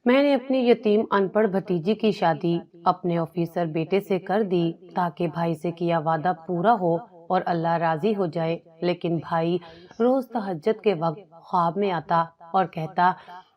میں نے اپنی یتیم ان پڑھ بھتیجی کی شادی اپنے آفیسر بیٹے سے کر دی تاکہ بھائی سے کیا وعدہ پورا ہو اور اللہ راضی ہو جائے، لیکن بھائی روز تہجد کے وقت خواب میں آتا اور کہتا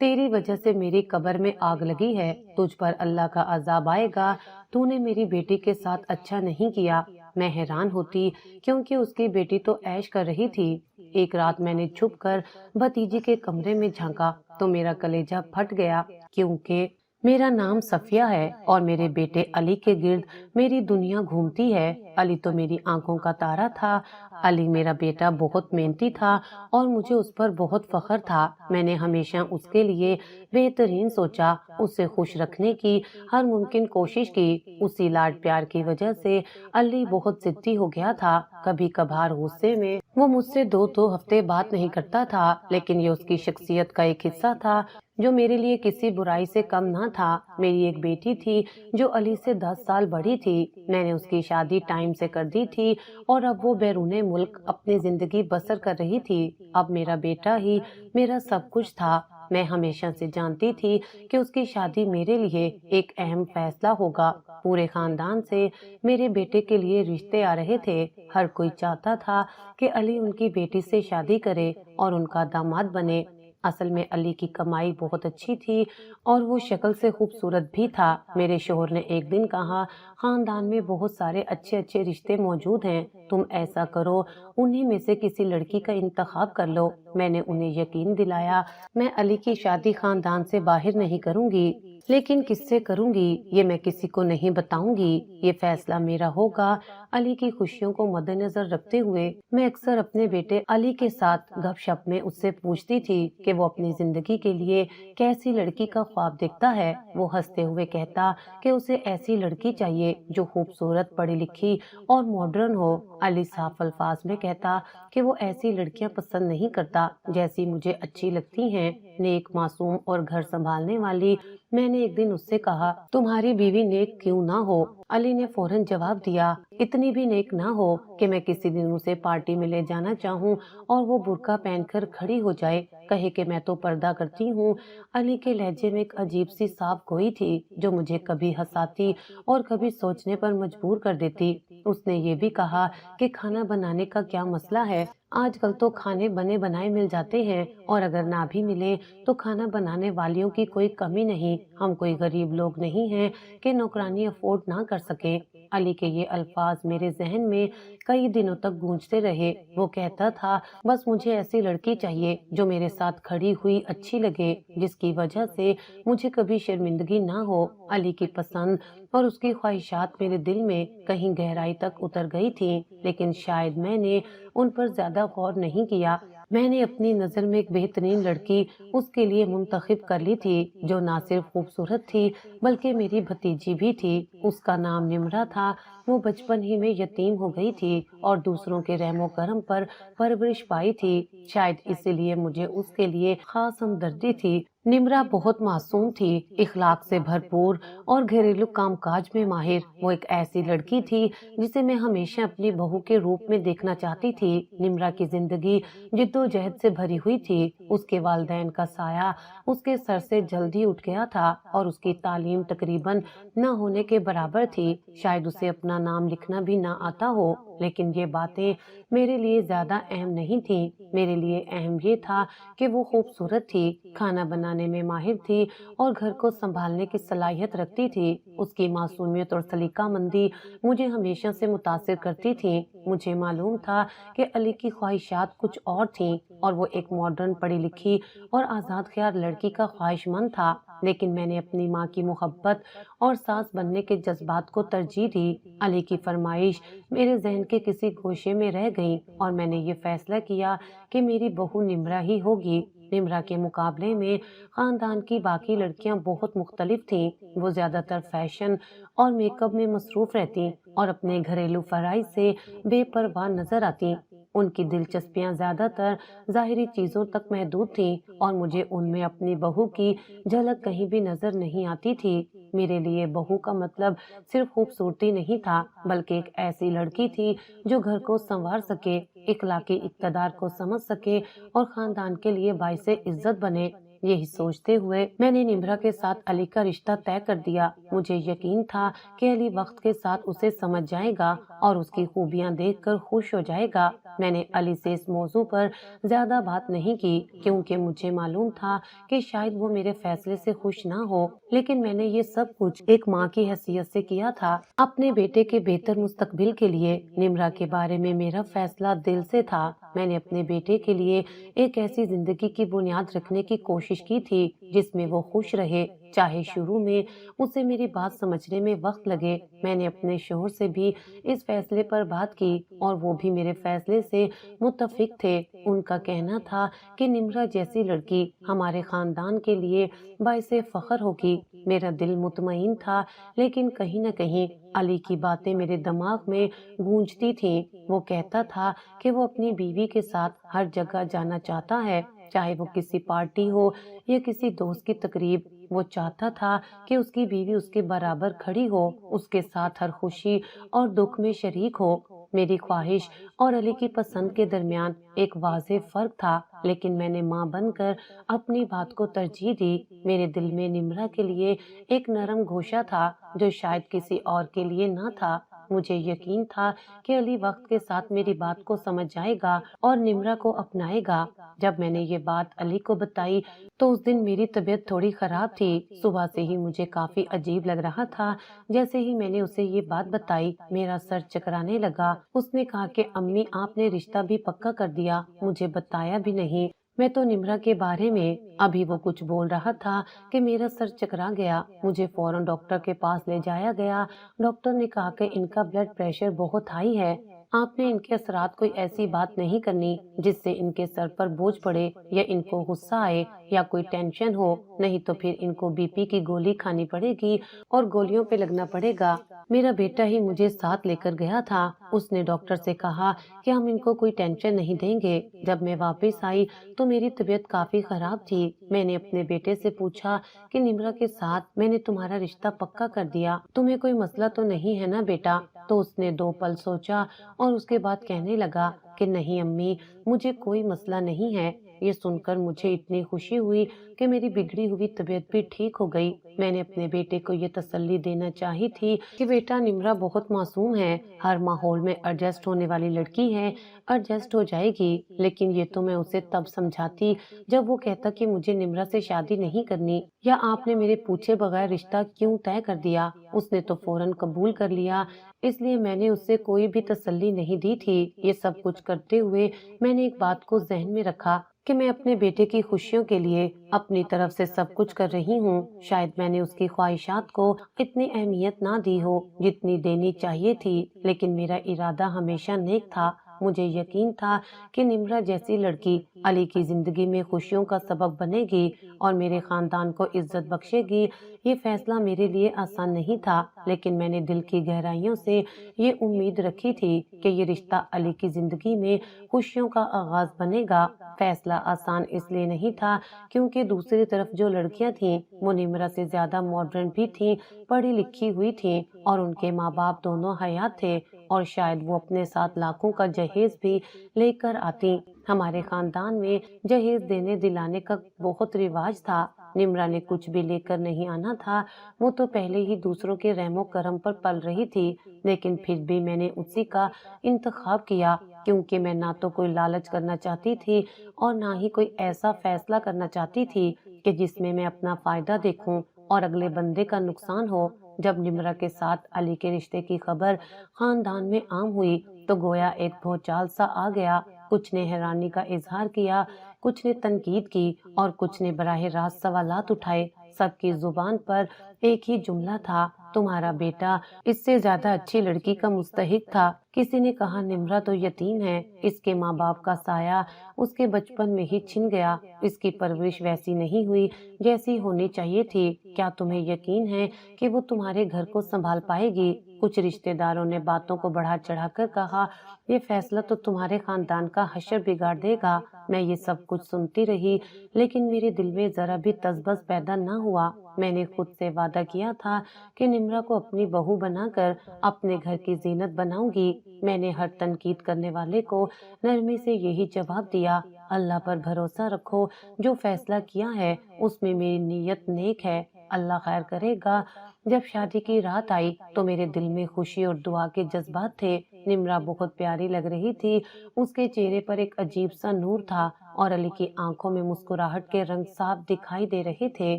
تیری وجہ سے میری قبر میں آگ لگی ہے، تجھ پر اللہ کا عذاب آئے گا، تو نے میری بیٹی کے ساتھ اچھا نہیں کیا۔ میں حیران ہوتی کیونکہ اس کی بیٹی تو عیش کر رہی تھی۔ ایک رات میں نے چھپ کر بھتیجی کے کمرے میں جھانکا تو میرا کلیجہ پھٹ گیا، کیونکہ میرا نام صفیہ ہے اور میرے بیٹے علی کے گرد میری دنیا گھومتی ہے۔ علی تو میری آنکھوں کا تارا تھا۔ علی میرا بیٹا بہت محنتی تھا اور مجھے اس پر بہت فخر تھا۔ میں نے ہمیشہ اس کے لیے بہترین سوچا، اسے خوش رکھنے کی ہر ممکن کوشش کی۔ اسی لاڈ پیار کی وجہ سے علی بہت ضدی ہو گیا تھا۔ کبھی کبھار غصے میں وہ مجھ سے دو ہفتے بات نہیں کرتا تھا، لیکن یہ اس کی شخصیت کا ایک حصہ تھا جو میرے لیے کسی برائی سے کم نہ تھا۔ میری ایک بیٹی تھی جو علی سے 10 سال بڑی تھی۔ میں نے اس کی شادی ٹائم سے کر دی تھی اور اب وہ بیرون ملک اپنی زندگی بسر کر رہی تھی۔ اب میرا بیٹا ہی میرا سب کچھ تھا۔ میں ہمیشہ سے جانتی تھی کہ اس کی شادی میرے لیے ایک اہم فیصلہ ہوگا۔ پورے خاندان سے میرے بیٹے کے لیے رشتے آ رہے تھے۔ ہر کوئی چاہتا تھا کہ علی ان کی بیٹی سے شادی کرے اور ان کا داماد بنے۔ اصل میں علی کی کمائی بہت اچھی تھی اور وہ شکل سے خوبصورت بھی تھا۔ میرے شوہر نے ایک دن کہا، خاندان میں بہت سارے اچھے اچھے رشتے موجود ہیں، تم ایسا کرو انہی میں سے کسی لڑکی کا انتخاب کر لو۔ میں نے انہیں یقین دلایا، میں علی کی شادی خاندان سے باہر نہیں کروں گی، لیکن کس سے کروں گی یہ میں کسی کو نہیں بتاؤں گی، یہ فیصلہ میرا ہوگا۔ علی کی خوشیوں کو مد نظر رکھتے ہوئے میں اکثر اپنے بیٹے علی کے ساتھ گپ شپ میں اس سے پوچھتی تھی کہ وہ اپنی زندگی کے لیے کیسی لڑکی کا خواب دیکھتا ہے۔ وہ ہنستے ہوئے کہتا کہ اسے ایسی لڑکی چاہیے جو خوبصورت، پڑھی لکھی اور ماڈرن ہو۔ علی صاف الفاظ میں کہتا کہ وہ ایسی لڑکیاں پسند نہیں کرتا جیسی مجھے اچھی لگتی ہیں، نیک، معصوم اور گھر سنبھالنے والی۔ میں نے ایک دن اس سے کہا، تمہاری بیوی نیک کیوں نہ ہو؟ علی نے فوراً جواب دیا، اتنی بھی نیک نہ ہو کہ میں کسی دن اسے پارٹی میں لے جانا چاہوں اور وہ برقع پہن کر کھڑی ہو جائے، کہے کہ میں تو پردہ کرتی ہوں۔ علی کے لہجے میں ایک عجیب سی صاف گوئی تھی جو مجھے کبھی ہنساتی اور کبھی سوچنے پر مجبور کر دیتی۔ اس نے یہ بھی کہا کہ کھانا بنانے کا کیا مسئلہ ہے، آج کل تو کھانے بنے بنائے مل جاتے ہیں، اور اگر نہ بھی ملے تو کھانا بنانے والیوں کی کوئی کمی نہیں، ہم کوئی غریب لوگ نہیں ہیں کہ نوکرانی افورڈ نہ کر سکیں۔ علی کے یہ الفاظ میرے ذہن میں کئی دنوں تک گونجتے رہے۔ وہ کہتا تھا، بس مجھے ایسی لڑکی چاہیے جو میرے ساتھ کھڑی ہوئی اچھی لگے، جس کی وجہ سے مجھے کبھی شرمندگی نہ ہو۔ علی کی پسند اور اس کی خواہشات میرے دل میں کہیں گہرائی تک اتر گئی تھیں، لیکن شاید میں نے ان پر زیادہ غور نہیں کیا۔ میں نے اپنی نظر میں ایک بہترین لڑکی اس کے لیے منتخب کر لی تھی جو نہ صرف خوبصورت تھی بلکہ میری بھتیجی بھی تھی۔ اس کا نام نمرہ تھا۔ وہ بچپن ہی میں یتیم ہو گئی تھی اور دوسروں کے رحم و کرم پر پرورش پائی تھی، شاید اسی لیے مجھے اس کے لیے خاص ہمدردی تھی۔ نمرہ بہت معصوم تھی، اخلاق سے بھرپور اور گھریلو کام کاج میں ماہر۔ وہ ایک ایسی لڑکی تھی جسے میں ہمیشہ اپنی بہو کے روپ میں دیکھنا چاہتی تھی۔ نمرہ کی زندگی جدوجہد سے بھری ہوئی تھی۔ اس کے والدین کا سایہ اس کے سر سے جلدی اٹھ گیا تھا اور اس کی تعلیم تقریباً نہ ہونے کے برابر تھی۔ شاید اسے اپنا نام لکھنا بھی نہ آتا ہو، لیکن یہ باتیں میرے لیے زیادہ اہم نہیں تھیں۔ میرے لیے اہم یہ تھا کہ وہ خوبصورت تھی، کھانا بنانے میں ماہر تھی اور گھر کو سنبھالنے کی صلاحیت رکھتی تھی۔ اس کی معصومیت اور سلیقہ مندی مجھے ہمیشہ سے متاثر کرتی تھی۔ مجھے معلوم تھا کہ علی کی خواہشات کچھ اور تھیں اور وہ ایک ماڈرن، پڑھی لکھی اور آزاد خیال لڑکی کا خواہش مند تھا، لیکن میں نے اپنی ماں کی محبت اور ساس بننے کے جذبات کو ترجیح دی۔ علی کی فرمائش میرے ذہن کے کسی گوشے میں رہ گئی اور میں نے یہ فیصلہ کیا کہ میری بہو نمرہ ہی ہوگی۔ نمرہ کے مقابلے میں خاندان کی باقی لڑکیاں بہت مختلف تھیں۔ وہ زیادہ تر فیشن اور میک اپ میں مصروف رہتی اور اپنے گھریلو فرائض سے بے پرواہ نظر آتی۔ ان کی دلچسپیاں زیادہ تر ظاہری چیزوں تک محدود تھیں اور مجھے ان میں اپنی بہو کی جھلک کہیں بھی نظر نہیں آتی تھی۔ میرے لیے بہو کا مطلب صرف خوبصورتی نہیں تھا، بلکہ ایک ایسی لڑکی تھی جو گھر کو سنوار سکے، اخلاقی اقتدار کو سمجھ سکے اور خاندان کے لیے باعث عزت بنے۔ یہی سوچتے ہوئے میں نے نمرا کے ساتھ علی کا رشتہ طے کر دیا۔ مجھے یقین تھا کہ علی وقت کے ساتھ اسے سمجھ جائے گا اور اس کی خوبیاں دیکھ کر خوش ہو جائے گا۔ میں نے علی سے اس موضوع پر زیادہ بات نہیں کی کیونکہ مجھے معلوم تھا کہ شاید وہ میرے فیصلے سے خوش نہ ہو، لیکن میں نے یہ سب کچھ ایک ماں کی حیثیت سے کیا تھا، اپنے بیٹے کے بہتر مستقبل کے لیے۔ نمرا کے بارے میں میرا فیصلہ دل سے تھا۔ میں نے اپنے بیٹے کے لیے ایک ایسی زندگی کی بنیاد رکھنے کی کوشش کی تھی جس میں وہ خوش رہے، چاہے شروع میں اسے میری بات سمجھنے میں وقت لگے۔ میں نے اپنے شوہر سے بھی اس فیصلے پر بات کی اور وہ بھی میرے فیصلے سے متفق تھے۔ ان کا کہنا تھا کہ نمرا جیسی لڑکی ہمارے خاندان کے لیے باعث فخر ہوگی۔ میرا دل مطمئن تھا، لیکن کہیں نہ کہیں علی کی باتیں میرے دماغ میں گونجتی تھیں۔ وہ کہتا تھا کہ وہ اپنی بیوی کے ساتھ ہر جگہ جانا چاہتا ہے، چاہے وہ کسی پارٹی ہو یا کسی دوست کی تقریب۔ وہ چاہتا تھا کہ اس کی بیوی اس کے برابر کھڑی ہو، اس کے ساتھ ہر خوشی اور دکھ میں شریک ہو۔ میری خواہش اور علی کی پسند کے درمیان ایک واضح فرق تھا، لیکن میں نے ماں بن کر اپنی بات کو ترجیح دی۔ میرے دل میں نمرا کے لیے ایک نرم گوشہ تھا جو شاید کسی اور کے لیے نہ تھا۔ مجھے یقین تھا کہ علی وقت کے ساتھ میری بات کو سمجھ جائے گا اور نمرا کو اپنائے گا۔ جب میں نے یہ بات علی کو بتائی تو اس دن میری طبیعت تھوڑی خراب تھی۔ صبح سے ہی مجھے کافی عجیب لگ رہا تھا۔ جیسے ہی میں نے اسے یہ بات بتائی میرا سر چکرانے لگا۔ اس نے کہا کہ امی آپ نے رشتہ بھی پکا کر دیا، مجھے بتایا بھی نہیں۔ میں تو نمرا کے بارے میں ابھی وہ کچھ بول رہا تھا کہ میرا سر چکرا گیا۔ مجھے فوراً ڈاکٹر کے پاس لے جایا گیا۔ ڈاکٹر نے کہا کہ ان کا بلڈ پریشر بہت ہائی ہے۔ آپ نے ان کے اثرات کوئی ایسی بات نہیں کرنی جس سے ان کے سر پر بوجھ پڑے یا ان کو غصہ آئے یا کوئی ٹینشن ہو، نہیں تو پھر ان کو بی پی کی گولی کھانی پڑے گی اور گولیوں پہ لگنا پڑے گا۔ میرا بیٹا ہی مجھے ساتھ لے کر گیا تھا۔ اس نے ڈاکٹر سے کہا کہ ہم ان کو کوئی ٹینشن نہیں دیں گے۔ جب میں واپس آئی تو میری طبیعت کافی خراب تھی۔ میں نے اپنے بیٹے سے پوچھا کہ نمرا کے ساتھ میں نے تمہارا رشتہ پکا کر دیا، تمہیں کوئی مسئلہ تو نہیں ہے نا بیٹا؟ تو اس نے 2 پل سوچا اور اس کے بعد کہنے لگا کہ نہیں امی، مجھے کوئی مسئلہ نہیں ہے۔ یہ سن کر مجھے اتنی خوشی ہوئی کہ میری بگڑی ہوئی طبیعت بھی ٹھیک ہو گئی۔ میں نے اپنے بیٹے کو یہ تسلی دینا چاہی تھی کہ بیٹا نمرا بہت معصوم ہے، ہر ماحول میں ایڈجسٹ ہونے والی لڑکی ہے، ایڈجسٹ ہو جائے گی۔ لیکن یہ تو میں اسے تب سمجھاتی جب وہ کہتا کہ مجھے نمرا سے شادی نہیں کرنی، یا آپ نے میرے پوچھے بغیر رشتہ کیوں طے کر دیا؟ اس نے تو فوراً قبول کر لیا، اس لیے میں نے اسے کوئی بھی تسلی نہیں دی تھی۔ یہ سب کچھ کرتے ہوئے میں نے ایک بات کو ذہن میں رکھا کہ میں اپنے بیٹے کی خوشیوں کے لیے اپنی طرف سے سب کچھ کر رہی ہوں۔ شاید میں نے اس کی خواہشات کو اتنی اہمیت نہ دی ہو جتنی دینی چاہیے تھی، لیکن میرا ارادہ ہمیشہ نیک تھا۔ مجھے یقین تھا کہ نمرا جیسی لڑکی علی کی زندگی میں خوشیوں کا سبب بنے گی اور میرے خاندان کو عزت بخشے گی۔ یہ فیصلہ میرے لیے آسان نہیں تھا، لیکن میں نے دل کی گہرائیوں سے یہ امید رکھی تھی کہ یہ رشتہ علی کی زندگی میں خوشیوں کا آغاز بنے گا۔ فیصلہ آسان اس لیے نہیں تھا کیونکہ دوسری طرف جو لڑکیاں تھیں وہ نمرا سے زیادہ ماڈرن بھی تھیں، پڑھی لکھی ہوئی تھیں اور ان کے ماں باپ دونوں حیات تھے، اور شاید وہ اپنے ساتھ لاکھوں کا جہیز بھی لے کر آتی۔ ہمارے خاندان میں جہیز دینے دلانے کا بہت رواج تھا۔ نمرا نے کچھ بھی لے کر نہیں آنا تھا، وہ تو پہلے ہی دوسروں کے رحم و کرم پر پل رہی تھی، لیکن پھر بھی میں نے اسی کا انتخاب کیا کیونکہ میں نہ تو کوئی لالچ کرنا چاہتی تھی اور نہ ہی کوئی ایسا فیصلہ کرنا چاہتی تھی کہ جس میں اپنا فائدہ دیکھوں اور اگلے بندے کا نقصان ہو۔ جب نمرا کے ساتھ علی کے رشتے کی خبر خاندان میں عام ہوئی تو گویا ایک بھونچال سا آ گیا۔ کچھ نے حیرانی کا اظہار کیا، کچھ نے تنقید کی اور کچھ نے براہ راست سوالات اٹھائے۔ سب کی زبان پر ایک ہی جملہ تھا، تمہارا بیٹا اس سے زیادہ اچھی لڑکی کا مستحق تھا۔ کسی نے کہا نمرا تو یتیم ہے، اس کے ماں باپ کا سایہ اس کے بچپن میں ہی چھن گیا، اس کی پرورش ویسی نہیں ہوئی جیسی ہونی چاہیے تھی۔ کیا تمہیں یقین ہے کہ وہ تمہارے گھر کو سنبھال پائے گی؟ کچھ رشتہ داروں نے باتوں کو بڑھا چڑھا کر کہا، یہ فیصلہ تو تمہارے خاندان کا حشر بگاڑ دے گا۔ میں یہ سب کچھ سنتی رہی، لیکن میرے دل میں ذرا بھی تذبذب پیدا نہ ہوا۔ میں نے خود سے وعدہ کیا تھا کہ نمرا کو اپنی بہو بنا کر اپنے گھر کی زینت بناؤں گی۔ میں نے ہر تنقید کرنے والے کو نرمی سے یہی جواب دیا، اللہ پر بھروسہ رکھو، جو فیصلہ کیا ہے اس میں میری نیت نیک ہے، اللہ خیر کرے گا۔ جب شادی کی رات آئی تو میرے دل میں خوشی اور دعا کے جذبات تھے۔ نمرا بہت پیاری لگ رہی تھی، اس کے چہرے پر ایک عجیب سا نور تھا اور علی کی آنکھوں میں مسکراہٹ کے رنگ صاف دکھائی دے رہے تھے۔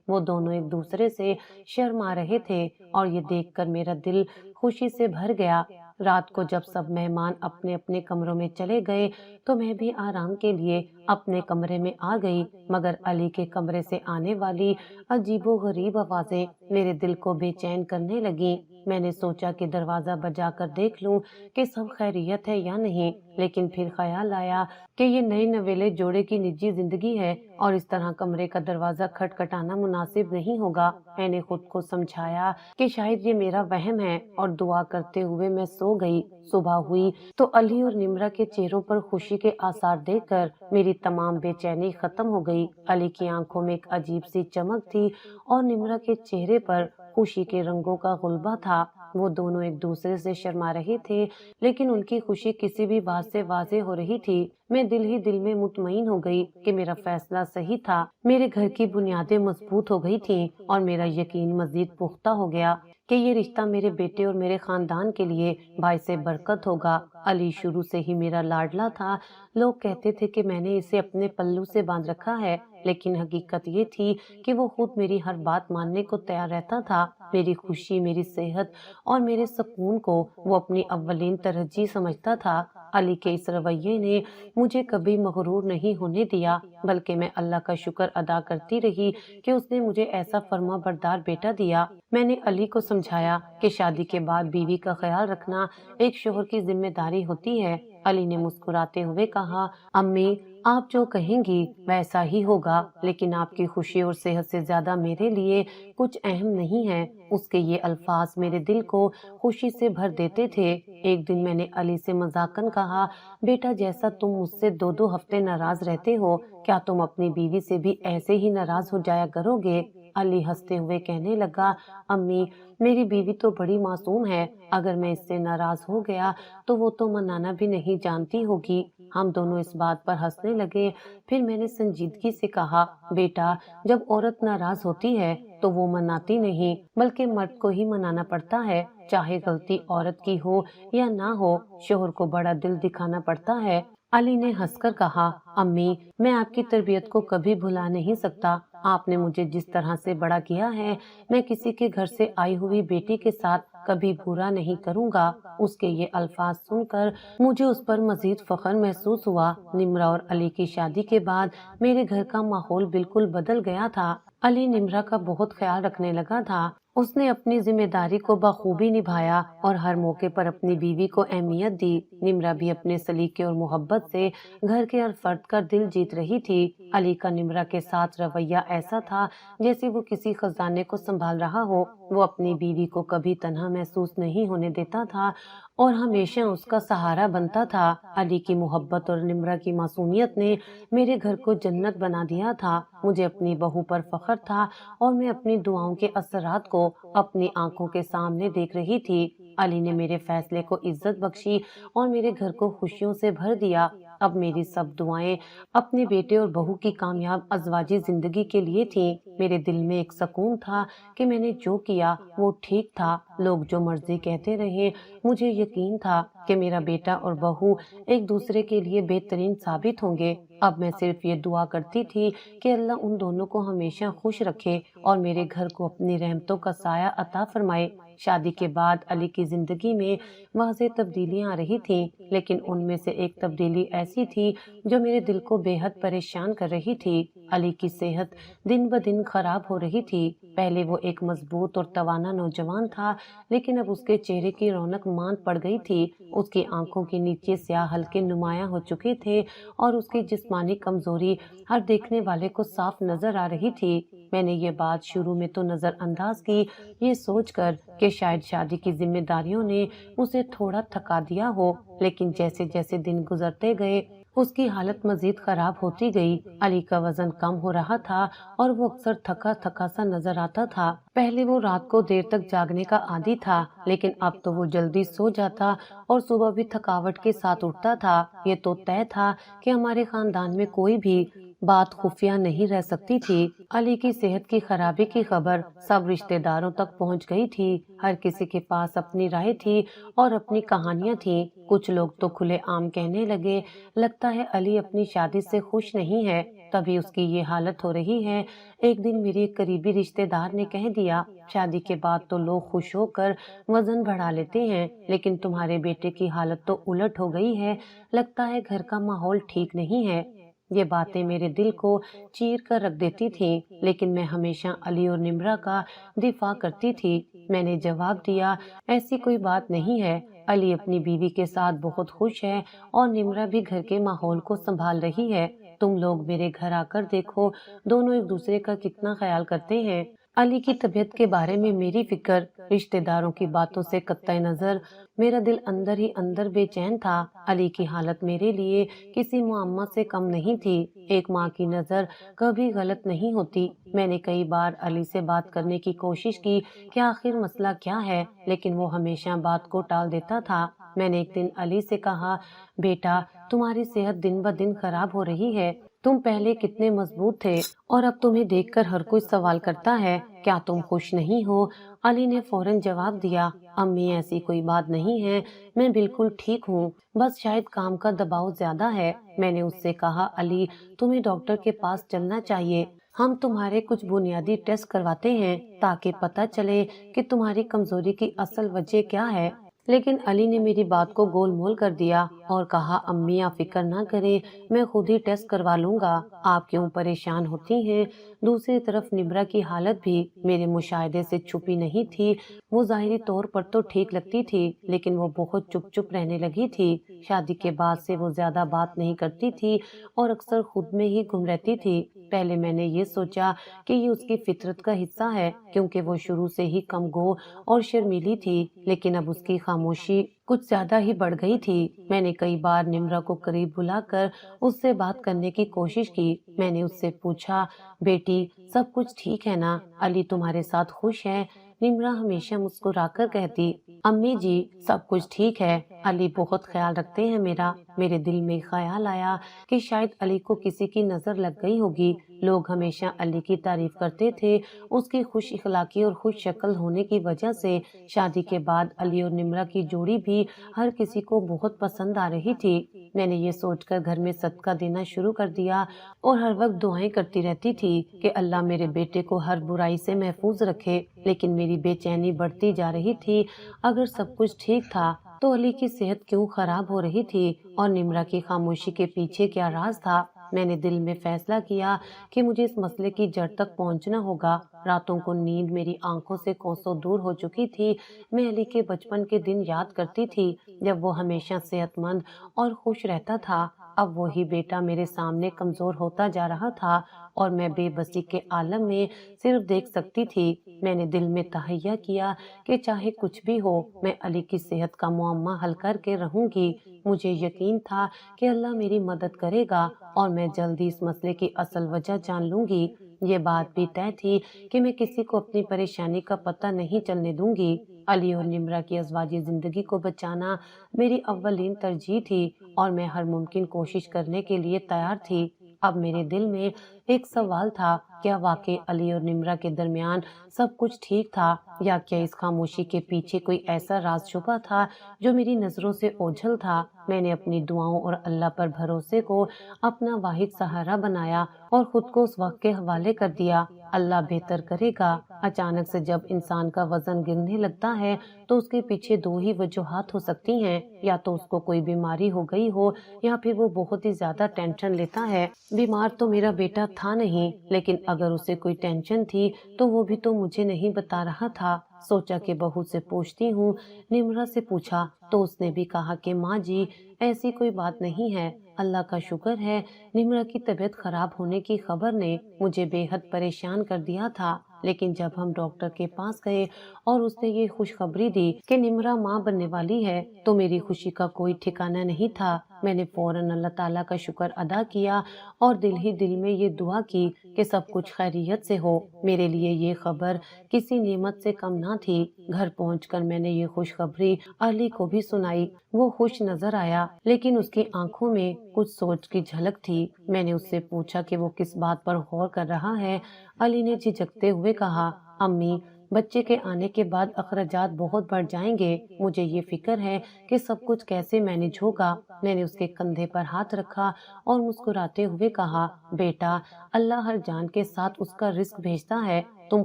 وہ دونوں ایک دوسرے سے شرما رہے تھے اور یہ دیکھ کر میرا دل خوشی سے بھر گیا۔ رات کو جب سب مہمان اپنے اپنے کمروں میں چلے گئے تو میں بھی آرام کے لیے اپنے کمرے میں آ گئی، مگر علی کے کمرے سے آنے والی عجیب و غریب آوازیں میرے دل کو بے چین کرنے لگیں۔ میں نے سوچا کہ دروازہ بجا کر دیکھ لوں کہ سب خیریت ہے یا نہیں، لیکن پھر خیال آیا کہ یہ نئے نویلے جوڑے کی نجی زندگی ہے اور اس طرح کمرے کا دروازہ کھٹکھٹانا مناسب نہیں ہوگا۔ میں نے خود کو سمجھایا کہ شاید یہ میرا وہم ہے اور دعا کرتے ہوئے میں سو گئی۔ صبح ہوئی تو علی اور نمرا کے چہروں پر خوشی کے آثار دیکھ کر میری تمام بے چینی ختم ہو گئی۔ علی کی آنکھوں میں ایک عجیب سی چمک تھی اور نمرا کے چہرے پر خوشی کے رنگوں کا غلبہ تھا۔ وہ دونوں ایک دوسرے سے شرما رہے تھے، لیکن ان کی خوشی کسی بھی بات سے واضح ہو رہی تھی۔ میں دل ہی دل میں مطمئن ہو گئی کہ میرا فیصلہ صحیح تھا۔ میرے گھر کی بنیادیں مضبوط ہو گئی تھیں اور میرا یقین مزید پختہ ہو گیا کہ یہ رشتہ میرے بیٹے اور میرے خاندان کے لیے باعث برکت ہوگا۔ علی شروع سے ہی میرا لاڈلا تھا۔ لوگ کہتے تھے کہ میں نے اسے اپنے پلو سے باندھ رکھا ہے، لیکن حقیقت یہ تھی کہ وہ خود میری ہر بات ماننے کو تیار رہتا تھا۔ میری خوشی، میری صحت اور میرے سکون کو وہ اپنی اولین ترجیح سمجھتا تھا۔ علی کے اس رویے نے مجھے کبھی مغرور نہیں ہونے دیا، بلکہ میں اللہ کا شکر ادا کرتی رہی کہ اس نے مجھے ایسا فرما بردار بیٹا دیا۔ میں نے علی کو سمجھایا کہ شادی کے بعد بیوی کا خیال رکھنا ایک شوہر کی ذمہ داری ہوتی ہے۔ علی نے مسکراتے ہوئے کہا، امی آپ جو کہیں گی ویسا ہی ہوگا، لیکن آپ کی خوشی اور صحت سے زیادہ میرے لیے کچھ اہم نہیں ہے۔ اس کے یہ الفاظ میرے دل کو خوشی سے بھر دیتے تھے۔ ایک دن میں نے علی سے مذاقاً کہا، بیٹا جیسا تم مجھ سے 2 ہفتے ناراض رہتے ہو، کیا تم اپنی بیوی سے بھی ایسے ہی ناراض ہو جایا کرو گے؟ علی ہنستے ہوئے کہنے لگا، امی میری بیوی تو بڑی معصوم ہے، اگر میں اس سے ناراض ہو گیا تو وہ تو منانا بھی نہیں جانتی ہوگی۔ ہم دونوں اس بات پر ہنسنے لگے۔ پھر میں نے سنجیدگی سے کہا، بیٹا جب عورت ناراض ہوتی ہے تو وہ مناتی نہیں بلکہ مرد کو ہی منانا پڑتا ہے، چاہے غلطی عورت کی ہو یا نہ ہو، شوہر کو بڑا دل دکھانا پڑتا ہے۔ علی نے ہنس کر کہا، امی میں آپ کی تربیت کو کبھی بھلا نہیں سکتا۔ آپ نے مجھے جس طرح سے بڑا کیا ہے، میں کسی کے گھر سے آئی ہوئی بیٹی کے ساتھ کبھی برا نہیں کروں گا۔ اس کے یہ الفاظ سن کر مجھے اس پر مزید فخر محسوس ہوا۔ نمرا اور علی کی شادی کے بعد میرے گھر کا ماحول بالکل بدل گیا تھا۔ علی نمرا کا بہت خیال رکھنے لگا تھا۔ اس نے اپنی ذمہ داری کو بخوبی نبھایا اور ہر موقع پر اپنی بیوی کو اہمیت دی۔ نمرا بھی اپنے سلیقے اور محبت سے گھر کے ہر فرد کا دل جیت رہی تھی۔ علی کا نمرا کے ساتھ رویہ ایسا تھا جیسے وہ کسی خزانے کو سنبھال رہا ہو۔ وہ اپنی بیوی کو کبھی تنہا محسوس نہیں ہونے دیتا تھا اور ہمیشہ اس کا سہارا بنتا تھا۔ علی کی محبت اور نمرا کی معصومیت نے میرے گھر کو جنت بنا دیا تھا۔ مجھے اپنی بہو پر فخر تھا اور میں اپنی دعاؤں کے اثرات کو اپنی آنکھوں کے سامنے دیکھ رہی تھی۔ علی نے میرے فیصلے کو عزت بخشی اور میرے گھر کو خوشیوں سے بھر دیا۔ اب میری سب دعائیں اپنے بیٹے اور بہو کی کامیاب ازواجی زندگی کے لیے تھیں۔ میرے دل میں ایک سکون تھا کہ میں نے جو کیا وہ ٹھیک تھا۔ لوگ جو مرضی کہتے رہے، مجھے یقین تھا کہ میرا بیٹا اور بہو ایک دوسرے کے لیے بہترین ثابت ہوں گے۔ اب میں صرف یہ دعا کرتی تھی کہ اللہ ان دونوں کو ہمیشہ خوش رکھے اور میرے گھر کو اپنی رحمتوں کا سایہ عطا فرمائے۔ شادی کے بعد علی کی زندگی میں واضح تبدیلیاں آ رہی تھیں، لیکن ان میں سے ایک تبدیلی ایسی تھی جو میرے دل کو بے حد پریشان کر رہی تھی۔ علی کی صحت دن بدن خراب ہو رہی تھی۔ پہلے وہ ایک مضبوط اور توانا نوجوان تھا، لیکن اب اس کے چہرے کی رونق ماند پڑ گئی تھی۔ اس کی آنکھوں کے نیچے سیاہ حلقے نمایاں ہو چکے تھے اور اس کی جسمانی کمزوری ہر دیکھنے والے کو صاف نظر آ رہی تھی۔ میں نے یہ بات شروع میں تو نظر انداز کی، یہ سوچ کر کہ شاید شادی کی ذمہ داریوں نے اسے تھوڑا تھکا دیا ہو، لیکن جیسے جیسے دن گزرتے گئے اس کی حالت مزید خراب ہوتی گئی۔ علی کا وزن کم ہو رہا تھا اور وہ اکثر تھکا تھکا سا نظر آتا تھا۔ پہلے وہ رات کو دیر تک جاگنے کا عادی تھا، لیکن اب تو وہ جلدی سو جاتا اور صبح بھی تھکاوٹ کے ساتھ اٹھتا تھا۔ یہ تو طے تھا کہ ہمارے خاندان میں کوئی بھی بات خفیہ نہیں رہ سکتی تھی۔ علی کی صحت کی خرابی کی خبر سب رشتہ داروں تک پہنچ گئی تھی۔ ہر کسی کے پاس اپنی رائے تھی اور اپنی کہانیاں تھیں۔ کچھ لوگ تو کھلے عام کہنے لگے، لگتا ہے علی اپنی شادی سے خوش نہیں ہے، تبھی اس کی یہ حالت ہو رہی ہے۔ ایک دن میری ایک قریبی رشتہ دار نے کہہ دیا، شادی کے بعد تو لوگ خوش ہو کر وزن بڑھا لیتے ہیں، لیکن تمہارے بیٹے کی حالت تو الٹ ہو گئی ہے، لگتا ہے گھر کا ماحول ٹھیک نہیں ہے۔ یہ باتیں میرے دل کو چیر کر رکھ دیتی تھیں، لیکن میں ہمیشہ علی اور نمرہ کا دفاع کرتی تھی۔ میں نے جواب دیا، ایسی کوئی بات نہیں ہے، علی اپنی بیوی کے ساتھ بہت خوش ہے اور نمرہ بھی گھر کے ماحول کو سنبھال رہی ہے۔ تم لوگ میرے گھر آ کر دیکھو، دونوں ایک دوسرے کا کتنا خیال کرتے ہیں۔ علی کی طبیعت کے بارے میں میری فکر، رشتہ داروں کی باتوں سے قطع نظر، میرا دل اندر ہی اندر بے چین تھا۔ علی کی حالت میرے لیے کسی معمہ سے کم نہیں تھی۔ ایک ماں کی نظر کبھی غلط نہیں ہوتی۔ میں نے کئی بار علی سے بات کرنے کی کوشش کی کہ آخر مسئلہ کیا ہے، لیکن وہ ہمیشہ بات کو ٹال دیتا تھا۔ میں نے ایک دن علی سے کہا، بیٹا تمہاری صحت دن بدن خراب ہو رہی ہے، تم پہلے کتنے مضبوط تھے اور اب تمہیں دیکھ کر ہر کوئی سوال کرتا ہے، کیا تم خوش نہیں ہو؟ علی نے فوراً جواب دیا، امی ایسی کوئی بات نہیں ہے، میں بالکل ٹھیک ہوں، بس شاید کام کا دباؤ زیادہ ہے۔ میں نے اس سے کہا، علی تمہیں ڈاکٹر کے پاس چلنا چاہیے، ہم تمہارے کچھ بنیادی ٹیسٹ کرواتے ہیں تاکہ پتہ چلے کہ تمہاری کمزوری کی اصل وجہ کیا ہے۔ لیکن علی نے میری بات کو گول مول کر دیا اور کہا، امی آپ فکر نہ کریں، میں خود ہی ٹیسٹ کروا لوں گا، آپ کیوں پریشان ہوتی ہیں؟ دوسری طرف نمرہ کی حالت بھی میرے مشاہدے سے چھپی نہیں تھی۔ وہ ظاہری طور پر تو ٹھیک لگتی تھی، لیکن وہ بہت چپ چپ رہنے لگی تھی۔ شادی کے بعد سے وہ زیادہ بات نہیں کرتی تھی اور اکثر خود میں ہی گم رہتی تھی۔ پہلے میں نے یہ سوچا کہ یہ اس کی فطرت کا حصہ ہے، کیونکہ وہ شروع سے ہی کم گو اور شرمیلی تھی، لیکن اب اس کی خاموشی کچھ زیادہ ہی بڑھ گئی تھی۔ میں نے کئی بار نمرہ کو قریب بلا کر اس سے بات کرنے کی کوشش کی۔ میں نے اس سے پوچھا، بیٹی سب کچھ ٹھیک ہے نا؟ علی تمہارے ساتھ خوش ہے؟ نمرہ ہمیشہ مسکرا کر کہتی، امی جی سب کچھ ٹھیک ہے، علی بہت خیال رکھتے ہیں میرا۔ میرے دل میں خیال آیا کہ شاید علی کو کسی کی نظر لگ گئی ہوگی۔ لوگ ہمیشہ علی کی تعریف کرتے تھے، اس کی خوش اخلاقی اور خوش شکل ہونے کی وجہ سے۔ شادی کے بعد علی اور نمرہ کی جوڑی بھی ہر کسی کو بہت پسند آ رہی تھی۔ میں نے یہ سوچ کر گھر میں صدقہ دینا شروع کر دیا اور ہر وقت دعائیں کرتی رہتی تھی کہ اللہ میرے بیٹے کو ہر برائی سے محفوظ رکھے، لیکن میری بے چینی بڑھتی جا رہی تھی۔ اگر سب کچھ ٹھیک تھا تو علی کی صحت کیوں خراب ہو رہی تھی اور نمرہ کی خاموشی کے پیچھے کیا راز تھا؟ میں نے دل میں فیصلہ کیا کہ مجھے اس مسئلے کی جڑ تک پہنچنا ہوگا۔ راتوں کو نیند میری آنکھوں سے کوسوں دور ہو چکی تھی۔ میں علی کے بچپن کے دن یاد کرتی تھی جب وہ ہمیشہ صحت مند اور خوش رہتا تھا۔ اب وہی بیٹا میرے سامنے کمزور ہوتا جا رہا تھا اور میں بے بسی کے عالم میں صرف دیکھ سکتی تھی۔ میں نے دل میں تہیہ کیا کہ چاہے کچھ بھی ہو، میں علی کی صحت کا معمہ حل کر کے رہوں گی۔ مجھے یقین تھا کہ اللہ میری مدد کرے گا اور میں جلدی اس مسئلے کی اصل وجہ جان لوں گی۔ یہ بات بھی طے تھی کہ میں کسی کو اپنی پریشانی کا پتہ نہیں چلنے دوں گی۔ علی اور نمرہ کی ازواجی زندگی کو بچانا میری اولین ترجیح تھی اور میں ہر ممکن کوشش کرنے کے لیے تیار تھی۔ اب میرے دل میں ایک سوال تھا، کیا واقعی علی اور نمرہ کے درمیان سب کچھ ٹھیک تھا، یا کیا اس خاموشی کے پیچھے کوئی ایسا راز چھپا تھا جو میری نظروں سے اوجھل تھا؟ میں نے اپنی دعاؤں اور اللہ پر بھروسے کو اپنا واحد سہارا بنایا اور خود کو اس وقت کے حوالے کر دیا، اللہ بہتر کرے گا۔ اچانک سے جب انسان کا وزن گرنے لگتا ہے تو اس کے پیچھے دو ہی وجوہات ہو سکتی ہیں، یا تو اس کو کوئی بیماری ہو گئی ہو یا پھر وہ بہت ہی زیادہ ٹینشن لیتا ہے۔ بیمار تو میرا بیٹا تھا نہیں، لیکن اگر اسے کوئی ٹینشن تھی تو وہ بھی تو مجھے نہیں بتا رہا تھا۔ سوچا کہ بہو سے پوچھتی ہوں۔ نمرہ سے پوچھا تو اس نے بھی کہا کہ ماں جی ایسی کوئی بات نہیں ہے، اللہ کا شکر ہے۔ نمرہ کی طبیعت خراب ہونے کی خبر نے مجھے بے حد پریشان کر دیا تھا، لیکن جب ہم ڈاکٹر کے پاس گئے اور اس نے یہ خوشخبری دی کہ نمرہ ماں بننے والی ہے تو میری خوشی کا کوئی ٹھکانہ نہیں تھا۔ میں نے فوراً اللہ تعالیٰ کا شکر ادا کیا اور دل ہی دل میں یہ دعا کی کہ سب کچھ خیریت سے ہو۔ میرے لیے یہ خبر کسی نعمت سے کم نہ تھی۔ گھر پہنچ کر میں نے یہ خوشخبری علی کو بھی سنائی۔ وہ خوش نظر آیا لیکن اس کی آنکھوں میں کچھ سوچ کی جھلک تھی۔ میں نے اس سے پوچھا کہ وہ کس بات پر غور کر رہا ہے۔ علی نے جھجکتے ہوئے کہا، امی، بچے کے آنے کے بعد اخراجات بہت بڑھ جائیں گے، مجھے یہ فکر ہے کہ سب کچھ کیسے مینج ہوگا۔ میں نے اس کے کندھے پر ہاتھ رکھا اور مسکراتے ہوئے کہا، بیٹا، اللہ ہر جان کے ساتھ اس کا رزق بھیجتا ہے، تم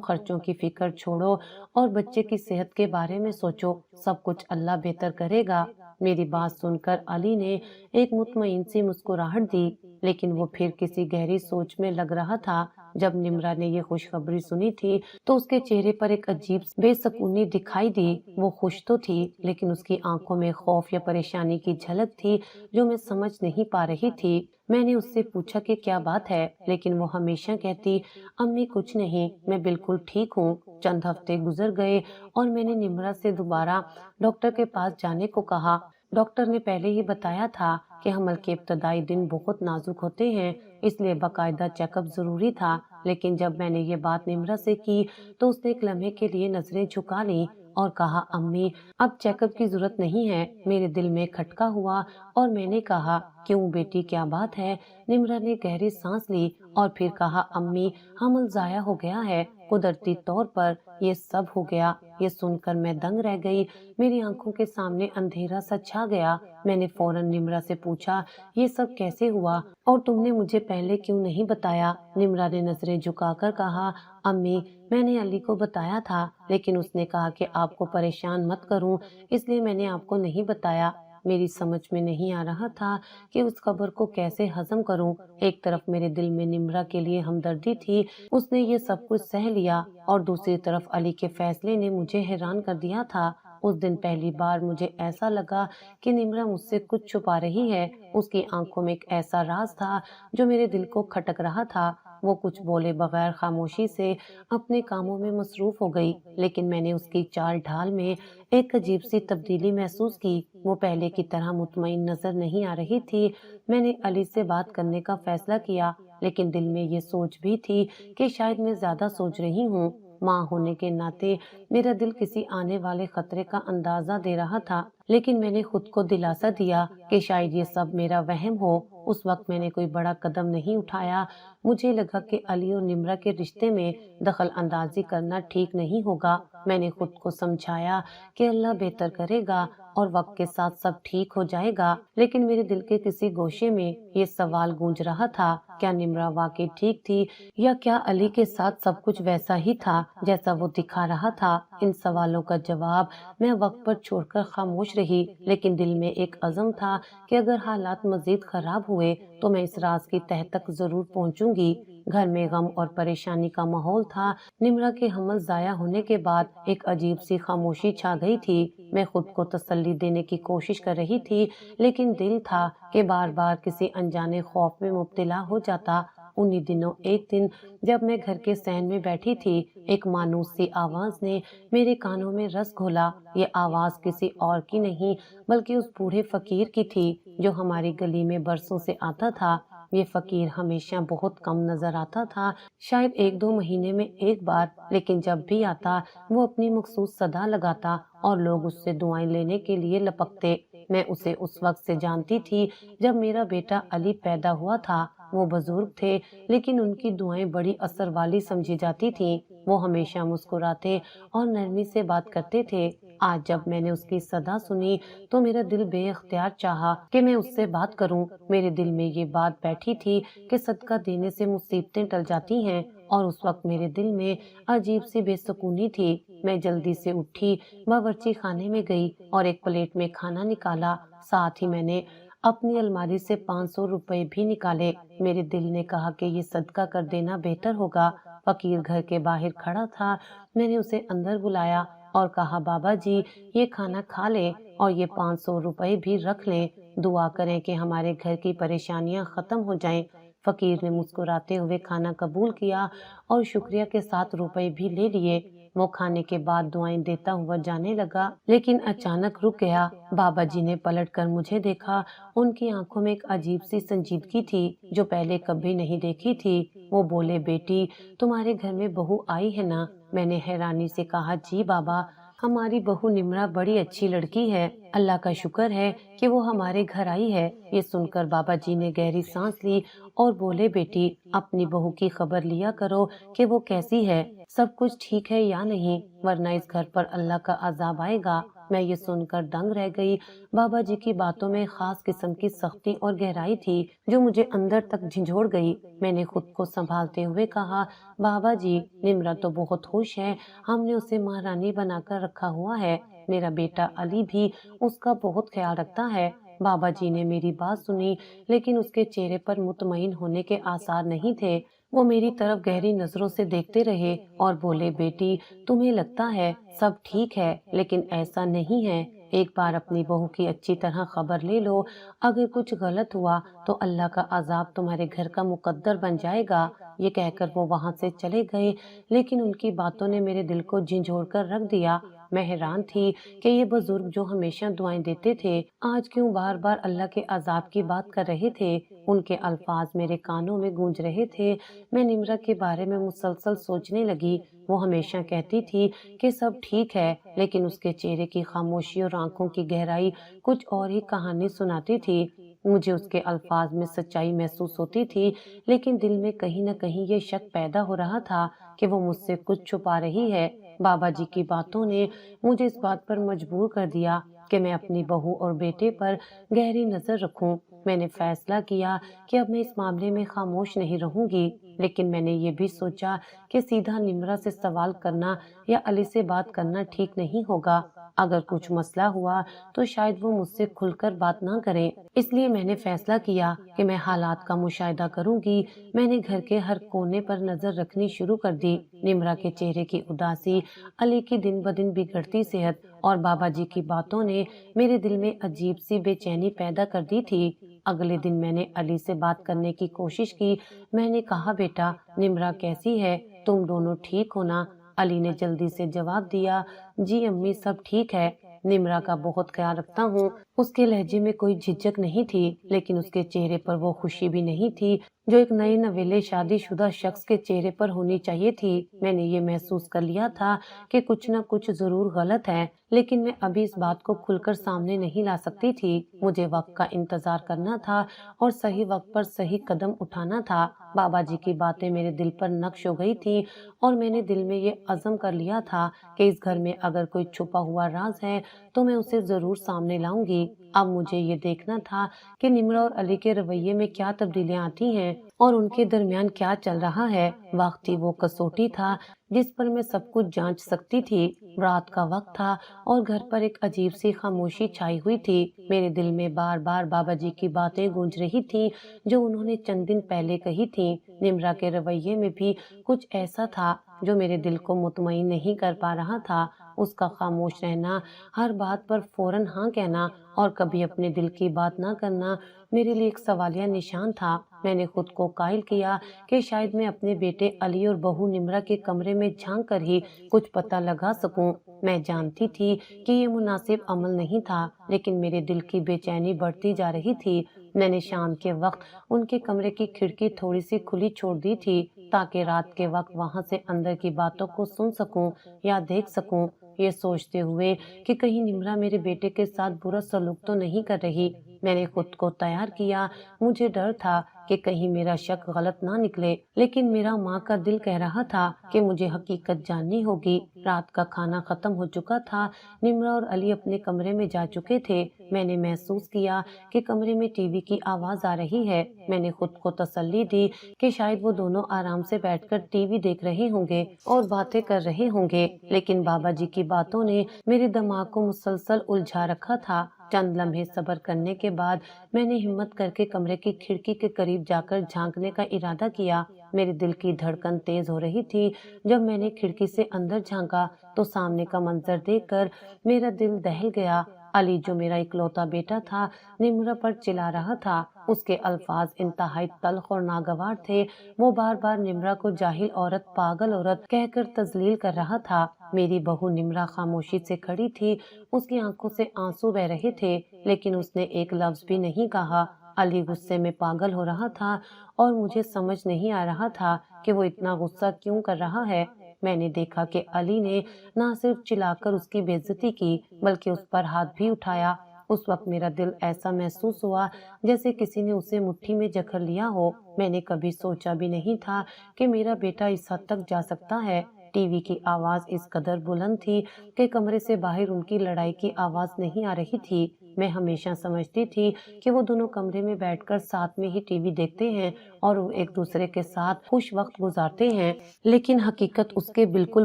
خرچوں کی فکر چھوڑو اور بچے کی صحت کے بارے میں سوچو، سب کچھ اللہ بہتر کرے گا۔ میری بات سن کر علی نے ایک مطمئن سی مسکراہٹ دی، لیکن وہ پھر کسی گہری سوچ میں لگ رہا تھا۔ جب نمرا نے یہ خوشخبری سنی تھی تو اس کے چہرے پر ایک عجیب بے سکونی دکھائی دی۔ وہ خوش تو تھی لیکن اس کی آنکھوں میں خوف یا پریشانی کی جھلک تھی جو میں سمجھ نہیں پا رہی تھی۔ میں نے اس سے پوچھا کہ کیا بات ہے، لیکن وہ ہمیشہ کہتی، امی کچھ نہیں، میں بالکل ٹھیک ہوں۔ چند ہفتے گزر گئے اور میں نے نمرا سے دوبارہ ڈاکٹر کے پاس جانے کو کہا۔ ڈاکٹر نے پہلے ہی بتایا تھا کہ حمل کے ابتدائی دن بہت نازک ہوتے ہیں، اس لیے باقاعدہ چیک اپ ضروری تھا۔ لیکن جب میں نے یہ بات نمرا سے کی تو اس نے ایک لمحے کے لیے نظریں جھکا لیں اور کہا، امی، اب چیک اپ کی ضرورت نہیں ہے۔ میرے دل میں کھٹکا ہوا اور میں نے کہا، کیوں بیٹی، کیا بات ہے؟ نمرا نے گہری سانس لی اور پھر کہا، امی، حمل ضائع ہو گیا ہے، قدرتی طور پر یہ سب ہو گیا۔ یہ سن کر میں دنگ رہ گئی، میری آنکھوں کے سامنے اندھیرا سا چھا گیا۔ میں نے فوراً نمرا سے پوچھا، یہ سب کیسے ہوا اور تم نے مجھے پہلے کیوں نہیں بتایا؟ نمرا نے نظریں جھکا کر کہا، امی، میں نے علی کو بتایا تھا لیکن اس نے کہا کہ آپ کو پریشان مت کروں، اس لیے میں نے آپ کو نہیں بتایا۔ میری سمجھ میں نہیں آ رہا تھا کہ اس خبر کو کیسے ہضم کروں۔ ایک طرف میرے دل میں نمرا کے لیے ہمدردی تھی، اس نے یہ سب کچھ سہ لیا، اور دوسری طرف علی کے فیصلے نے مجھے حیران کر دیا تھا۔ اس دن پہلی بار مجھے ایسا لگا کہ نمرا مجھ سے کچھ چھپا رہی ہے۔ اس کی آنکھوں میں ایک ایسا راز تھا جو میرے دل کو کھٹک رہا تھا۔ وہ کچھ بولے بغیر خاموشی سے اپنے کاموں میں مصروف ہو گئی، لیکن میں نے اس کی چال ڈھال میں ایک عجیب سی تبدیلی محسوس کی۔ وہ پہلے کی طرح مطمئن نظر نہیں آ رہی تھی۔ میں نے علی سے بات کرنے کا فیصلہ کیا، لیکن دل میں یہ سوچ بھی تھی کہ شاید میں زیادہ سوچ رہی ہوں۔ ماں ہونے کے ناطے میرا دل کسی آنے والے خطرے کا اندازہ دے رہا تھا، لیکن میں نے خود کو دلاسا دیا کہ شاید یہ سب میرا وہم ہو۔ اس وقت میں نے کوئی بڑا قدم نہیں اٹھایا۔ مجھے لگا کہ علی اور نمرا کے رشتے میں دخل اندازی کرنا ٹھیک نہیں ہوگا۔ میں نے خود کو سمجھایا کہ اللہ بہتر کرے گا اور وقت کے ساتھ سب ٹھیک ہو جائے گا، لیکن میرے دل کے کسی گوشے میں یہ سوال گونج رہا تھا، کیا نمرا واقعی ٹھیک تھی یا کیا علی کے ساتھ سب کچھ ویسا ہی تھا جیسا وہ دکھا رہا تھا؟ ان سوالوں کا جواب میں وقت پر چھوڑ کر خاموش رہی، لیکن دل میں ایک عزم تھا کہ اگر حالات مزید خراب ہوئے تو میں اس راز کی تہہ تک ضرور پہنچوں گی۔ گھر میں غم اور پریشانی کا ماحول تھا۔ نمرا کے حمل ضائع ہونے کے بعد ایک عجیب سی خاموشی چھا گئی تھی۔ میں خود کو تسلی دینے کی کوشش کر رہی تھی، لیکن دل تھا کہ بار بار کسی انجانے خوف میں مبتلا ہو جاتا۔ انہی دنوں ایک دن جب میں گھر کے صحن میں بیٹھی تھی، ایک مانوس سی آواز نے میرے کانوں میں رس گھولا۔ یہ آواز کسی اور کی نہیں بلکہ اس بوڑھے فقیر کی تھی جو ہماری گلی میں برسوں سے آتا تھا۔ یہ فقیر ہمیشہ بہت کم نظر آتا تھا، شاید ایک دو مہینے میں ایک بار، لیکن جب بھی آتا وہ اپنی مخصوص صدا لگاتا اور لوگ اس سے دعائیں لینے کے لیے لپکتے۔ میں اسے اس وقت سے جانتی تھی جب میرا بیٹا علی پیدا ہوا تھا۔ وہ بزرگ تھے لیکن ان کی دعائیں بڑی اثر والی سمجھی جاتی تھیں۔ وہ ہمیشہ مسکراتے اور نرمی سے بات کرتے تھے۔ آج جب میں نے اس کی صدا سنی تو میرا دل بے اختیار چاہا کہ میں اس سے بات کروں۔ میرے دل میں یہ بات بیٹھی تھی کہ صدقہ دینے سے مصیبتیں ٹل جاتی ہیں، اور اس وقت میرے دل میں عجیب سی بے سکونی تھی۔ میں جلدی سے اٹھی، باورچی خانے میں گئی اور ایک پلیٹ میں کھانا نکالا۔ ساتھ ہی میں نے اپنی الماری سے 500 روپے بھی نکالے۔ میرے دل نے کہا کہ یہ صدقہ کر دینا بہتر ہوگا۔ فقیر گھر کے باہر کھڑا تھا۔ میں نے اسے اندر بلایا اور کہا، بابا جی، یہ کھانا کھا لیں اور یہ 500 روپے بھی رکھ لیں، دعا کریں کہ ہمارے گھر کی پریشانیاں ختم ہو جائیں۔ فقیر نے مسکراتے ہوئے کھانا قبول کیا اور شکریہ کے ساتھ روپے بھی لے لیے۔ وہ کھانے کے بعد دعائیں دیتا ہوا جانے لگا، لیکن اچانک رک گیا۔ بابا جی نے پلٹ کر مجھے دیکھا۔ ان کی آنکھوں میں ایک عجیب سی سنجیدگی تھی جو پہلے کبھی نہیں دیکھی تھی۔ وہ بولے، بیٹی تمہارے گھر میں بہو آئی ہے نا؟ میں نے حیرانی سے کہا، جی بابا، ہماری بہو نمرا بڑی اچھی لڑکی ہے، اللہ کا شکر ہے کہ وہ ہمارے گھر آئی ہے۔ یہ سن کر بابا جی نے گہری سانس لی اور بولے، بیٹی اپنی بہو کی خبر لیا کرو کہ وہ کیسی ہے، سب کچھ ٹھیک ہے یا نہیں، ورنہ اس گھر پر اللہ کا عذاب آئے گا۔ میں یہ سن کر دنگ رہ گئی۔ بابا جی کی باتوں میں خاص قسم کی سختی اور گہرائی تھی جو مجھے اندر تک جھنجھوڑ گئی۔ میں نے خود کو سنبھالتے ہوئے کہا، بابا جی نمرا تو بہت خوش ہے، ہم نے اسے مہارانی بنا کر رکھا ہوا ہے، میرا بیٹا علی بھی اس کا بہت خیال رکھتا ہے۔ بابا جی نے میری بات سنی، لیکن اس کے چہرے پر مطمئن ہونے کے آثار نہیں تھے۔ وہ میری طرف گہری نظروں سے دیکھتے رہے اور بولے، بیٹی تمہیں لگتا ہے سب ٹھیک ہے، لیکن ایسا نہیں ہے، ایک بار اپنی بہو کی اچھی طرح خبر لے لو، اگر کچھ غلط ہوا تو اللہ کا عذاب تمہارے گھر کا مقدر بن جائے گا۔ یہ کہہ کر وہ وہاں سے چلے گئے، لیکن ان کی باتوں نے میرے دل کو جھنجھوڑ کر رکھ دیا۔ میں حیران تھی کہ یہ بزرگ جو ہمیشہ دعائیں دیتے تھے، آج کیوں بار بار اللہ کے عذاب کی بات کر رہے تھے۔ ان کے الفاظ میرے کانوں میں گونج رہے تھے۔ میں نمرا کے بارے میں مسلسل سوچنے لگی۔ وہ ہمیشہ کہتی تھی کہ سب ٹھیک ہے، لیکن اس کے چہرے کی خاموشی اور آنکھوں کی گہرائی کچھ اور ہی کہانی سناتی تھی۔ مجھے اس کے الفاظ میں سچائی محسوس ہوتی تھی، لیکن دل میں کہیں نہ کہیں یہ شک پیدا ہو رہا تھا کہ وہ مجھ سے کچھ چھپا رہی ہے۔ بابا جی کی باتوں نے مجھے اس بات پر مجبور کر دیا کہ میں اپنی بہو اور بیٹے پر گہری نظر رکھوں۔ میں نے فیصلہ کیا کہ اب میں اس معاملے میں خاموش نہیں رہوں گی، لیکن میں نے یہ بھی سوچا کہ سیدھا نمرا سے سوال کرنا یا علی سے بات کرنا ٹھیک نہیں ہوگا۔ اگر کچھ مسئلہ ہوا تو شاید وہ مجھ سے کھل کر بات نہ کریں، اس لیے میں نے فیصلہ کیا کہ میں حالات کا مشاہدہ کروں گی۔ میں نے گھر کے ہر کونے پر نظر رکھنی شروع کر دی۔ نمرا کے چہرے کی اداسی، علی کی دن بدن بگڑتی صحت اور بابا جی کی باتوں نے میرے دل میں عجیب سی بے چینی پیدا کر دی تھی۔ اگلے دن میں نے علی سے بات کرنے کی کوشش کی۔ میں نے کہا، بیٹا نمرا کیسی ہے، تم دونوں ٹھیک ہو نا؟ علی نے جلدی سے جواب دیا، جی امی سب ٹھیک ہے، نمرا کا بہت خیال رکھتا ہوں۔ اس کے لہجے میں کوئی جھجک نہیں تھی، لیکن اس کے چہرے پر وہ خوشی بھی نہیں تھی جو ایک نئے نویلے شادی شدہ شخص کے چہرے پر ہونی چاہیے تھی۔ میں نے یہ محسوس کر لیا تھا کہ کچھ نہ کچھ ضرور غلط ہے، لیکن میں ابھی اس بات کو کھل کر سامنے نہیں لا سکتی تھی۔ مجھے وقت کا انتظار کرنا تھا اور صحیح وقت پر صحیح قدم اٹھانا تھا۔ بابا جی کی باتیں میرے دل پر نقش ہو گئی تھی اور میں نے دل میں یہ عزم کر لیا تھا کہ اس گھر میں اگر کوئی چھپا ہوا راز ہے تو میں اسے ضرور سامنے لاؤں گی۔ اب مجھے یہ دیکھنا تھا کہ نمرا اور علی کے رویے میں کیا تبدیلیاں آتی ہیں اور ان کے درمیان کیا چل رہا ہے۔ وقت ہی وہ کسوٹی تھا جس پر میں سب کچھ جانچ سکتی تھی۔ رات کا وقت تھا اور گھر پر ایک عجیب سی خاموشی چھائی ہوئی تھی۔ میرے دل میں بار بار بابا جی کی باتیں گونج رہی تھیں جو انہوں نے چند دن پہلے کہی تھیں۔ نمرا کے رویے میں بھی کچھ ایسا تھا جو میرے دل کو مطمئن نہیں کر پا رہا تھا۔ اس کا خاموش رہنا، ہر بات پر فوراً ہاں کہنا اور کبھی اپنے دل کی بات نہ کرنا میرے لیے ایک سوالیہ نشان تھا۔ میں نے خود کو قائل کیا کہ شاید میں اپنے بیٹے علی اور بہو نمرا کے کمرے میں جھانک کر ہی کچھ پتہ لگا سکوں۔ میں جانتی تھی کہ یہ مناسب عمل نہیں تھا، لیکن میرے دل کی بے چینی بڑھتی جا رہی تھی۔ میں نے شام کے وقت ان کے کمرے کی کھڑکی تھوڑی سی کھلی چھوڑ دی تھی تاکہ رات کے وقت وہاں سے اندر کی باتوں کو سن سکوں یا دیکھ سکوں، یہ سوچتے ہوئے کہ کہیں نمرا میرے بیٹے کے ساتھ برا سلوک تو نہیں کر رہی۔ میں نے خود کو تیار کیا۔ مجھے ڈر تھا کہ کہیں میرا شک غلط نہ نکلے، لیکن میرا ماں کا دل کہہ رہا تھا کہ مجھے حقیقت جاننی ہوگی۔ رات کا کھانا ختم ہو چکا تھا، نمرا اور علی اپنے کمرے میں جا چکے تھے۔ میں نے محسوس کیا کہ کمرے میں ٹی وی کی آواز آ رہی ہے۔ میں نے خود کو تسلی دی کہ شاید وہ دونوں آرام سے بیٹھ کر ٹی وی دیکھ رہے ہوں گے اور باتیں کر رہے ہوں گے، لیکن بابا جی کی باتوں نے میرے دماغ کو مسلسل الجھا رکھا تھا۔ چند لمحے صبر کرنے کے بعد میں نے ہمت کر کے کمرے کی کھڑکی کے قریب جا کر جھانکنے کا ارادہ کیا۔ میرے دل کی دھڑکن تیز ہو رہی تھی۔ جب میں نے کھڑکی سے اندر جھانکا تو سامنے کا منظر دیکھ کر میرا دل دہل گیا۔ علی جو میرا اکلوتا بیٹا تھا نمرا پر چلا رہا تھا۔ اس کے الفاظ انتہائی تلخ اور ناگوار تھے۔ وہ بار بار نمرا کو جاہل عورت، پاگل عورت کہہ کر تذلیل کر رہا تھا۔ میری بہو نمرا خاموشی سے کھڑی تھی، اس کی آنکھوں سے آنسو بہ رہے تھے، لیکن اس نے ایک لفظ بھی نہیں کہا۔ علی غصے میں پاگل ہو رہا تھا اور مجھے سمجھ نہیں آ رہا تھا کہ وہ اتنا غصہ کیوں کر رہا ہے۔ میں نے دیکھا کہ علی نے نہ صرف چلا کر اس کی بے عزتی کی بلکہ اس پر ہاتھ بھی اٹھایا۔ اس وقت میرا دل ایسا محسوس ہوا جیسے کسی نے اسے مٹھی میں جکڑ لیا ہو۔ میں نے کبھی سوچا بھی نہیں تھا کہ میرا بیٹا اس حد تک جا سکتا ہے۔ ٹی وی کی آواز اس قدر بلند تھی کہ کمرے سے باہر ان کی لڑائی کی آواز نہیں آ رہی تھی۔ میں ہمیشہ سمجھتی تھی کہ وہ دونوں کمرے میں بیٹھ کر ساتھ میں ہی ٹی وی دیکھتے ہیں اور وہ ایک دوسرے کے ساتھ خوش وقت گزارتے ہیں، لیکن حقیقت اس کے بالکل